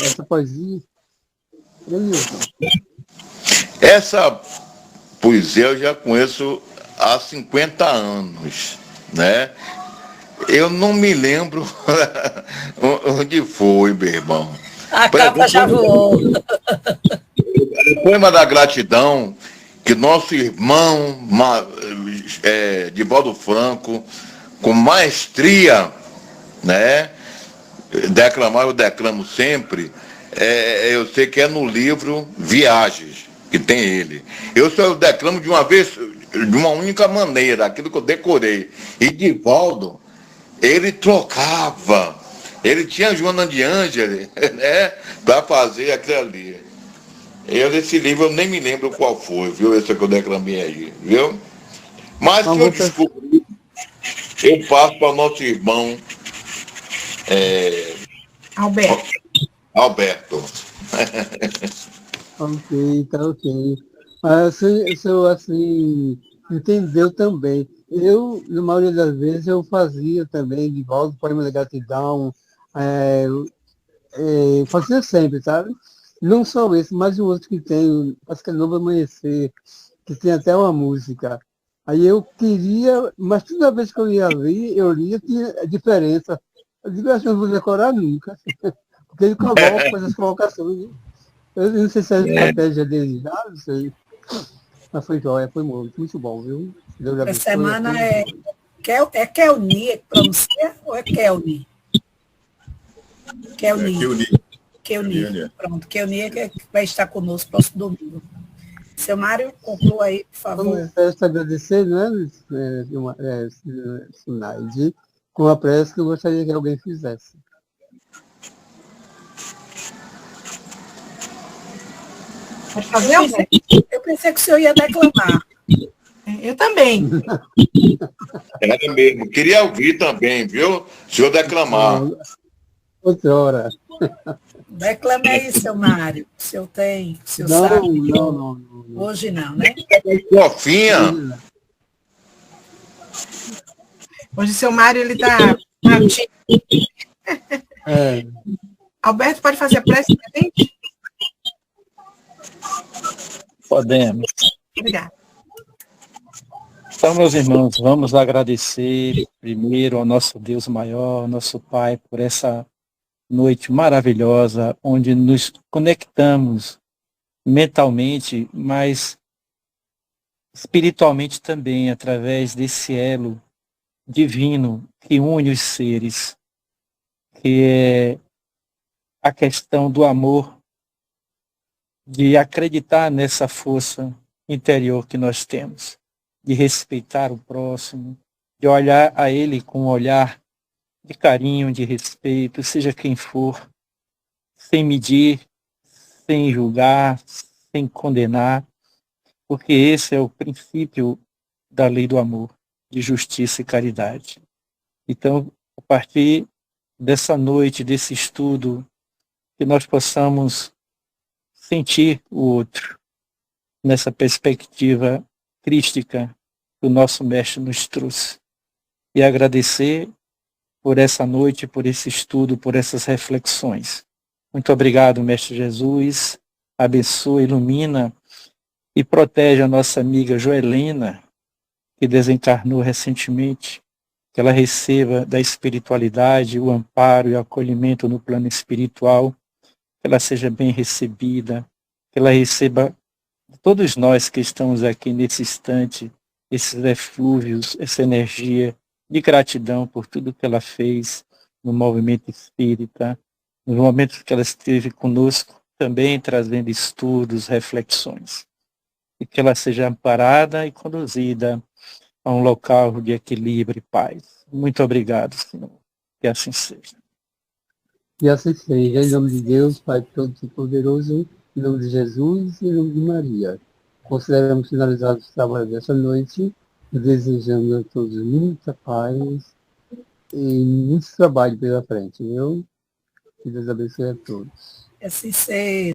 Essa poesia. Essa poesia eu já conheço há 50 anos, né? Eu não me lembro onde foi, meu irmão. A capa já voou. O poema da gratidão, que nosso irmão Divaldo Franco, com maestria, né, eu declamo sempre, eu sei que é no livro Viagens, que tem ele. Eu só declamo de uma vez, de uma única maneira, aquilo que eu decorei. E Divaldo, ele trocava. Ele tinha Joana de Ângeli, né, para fazer aquilo ali. Esse livro eu nem me lembro qual foi, viu? Esse que eu declamei aí, viu? Mas que eu descobri, eu passo para o nosso irmão Alberto. Ok, tá ok. Mas o senhor, assim, entendeu também. Eu, na maioria das vezes, eu fazia também, de volta, poema de gratidão, fazia sempre, sabe? Não só esse, mas o outro que tem, acho que é Novo Amanhecer, que tem até uma música. Aí eu queria, mas toda vez que eu ia ler, eu lia, tinha diferença. Eu digo, acho que eu não vou decorar nunca, porque ele coloca, faz as colocações. Eu não sei se é a estratégia dele já, não sei. Mas foi jóia, foi muito bom, viu? Deus Essa abençoe. semana é Kelni que pronuncia ou é Kelni? Kelni. Kelni. Pronto, Kelni é que vai estar conosco próximo domingo. Seu Mário, conclua aí, por favor. Vamos agradecer, né, Sunaide, com a prece que eu gostaria que alguém fizesse. Pode fazer? Eu pensei que o senhor ia declamar. Eu também. Era mesmo. Queria ouvir também, viu? O senhor declamar. Outra hora. Declame aí, seu Mário. O senhor tem, o senhor Não, sabe. não. Hoje não, né? Fofinha. Hoje seu Mário, ele está... Alberto, pode fazer a prece para a gente? Podemos. Obrigada. Então, meus irmãos, vamos agradecer primeiro ao nosso Deus maior, nosso Pai, por essa noite maravilhosa, onde nos conectamos mentalmente, mas espiritualmente também, através desse elo divino que une os seres, que é a questão do amor, de acreditar nessa força interior que nós temos, de respeitar o próximo, de olhar a ele com um olhar de carinho, de respeito, seja quem for, sem medir, sem julgar, sem condenar, porque esse é o princípio da lei do amor, de justiça e caridade. Então, a partir dessa noite, desse estudo, que nós possamos sentir o outro nessa perspectiva crística que o nosso mestre nos trouxe. E agradecer por essa noite, por esse estudo, por essas reflexões. Muito obrigado, Mestre Jesus. Abençoa, ilumina e protege a nossa amiga Joelina, que desencarnou recentemente, que ela receba da espiritualidade o amparo e o acolhimento no plano espiritual, que ela seja bem recebida, que ela receba todos nós que estamos aqui nesse instante, esses eflúvios, essa energia de gratidão por tudo que ela fez no movimento espírita, nos momentos que ela esteve conosco, também trazendo estudos, reflexões. E que ela seja amparada e conduzida a um local de equilíbrio e paz. Muito obrigado, Senhor. Que assim seja. E assim seja, em nome de Deus, Pai Todo-Poderoso, em nome de Jesus e em nome de Maria. Consideramos finalizados o trabalho dessa noite, desejando a todos muita paz e muito trabalho pela frente, viu? Que Deus abençoe a todos. Assim seja.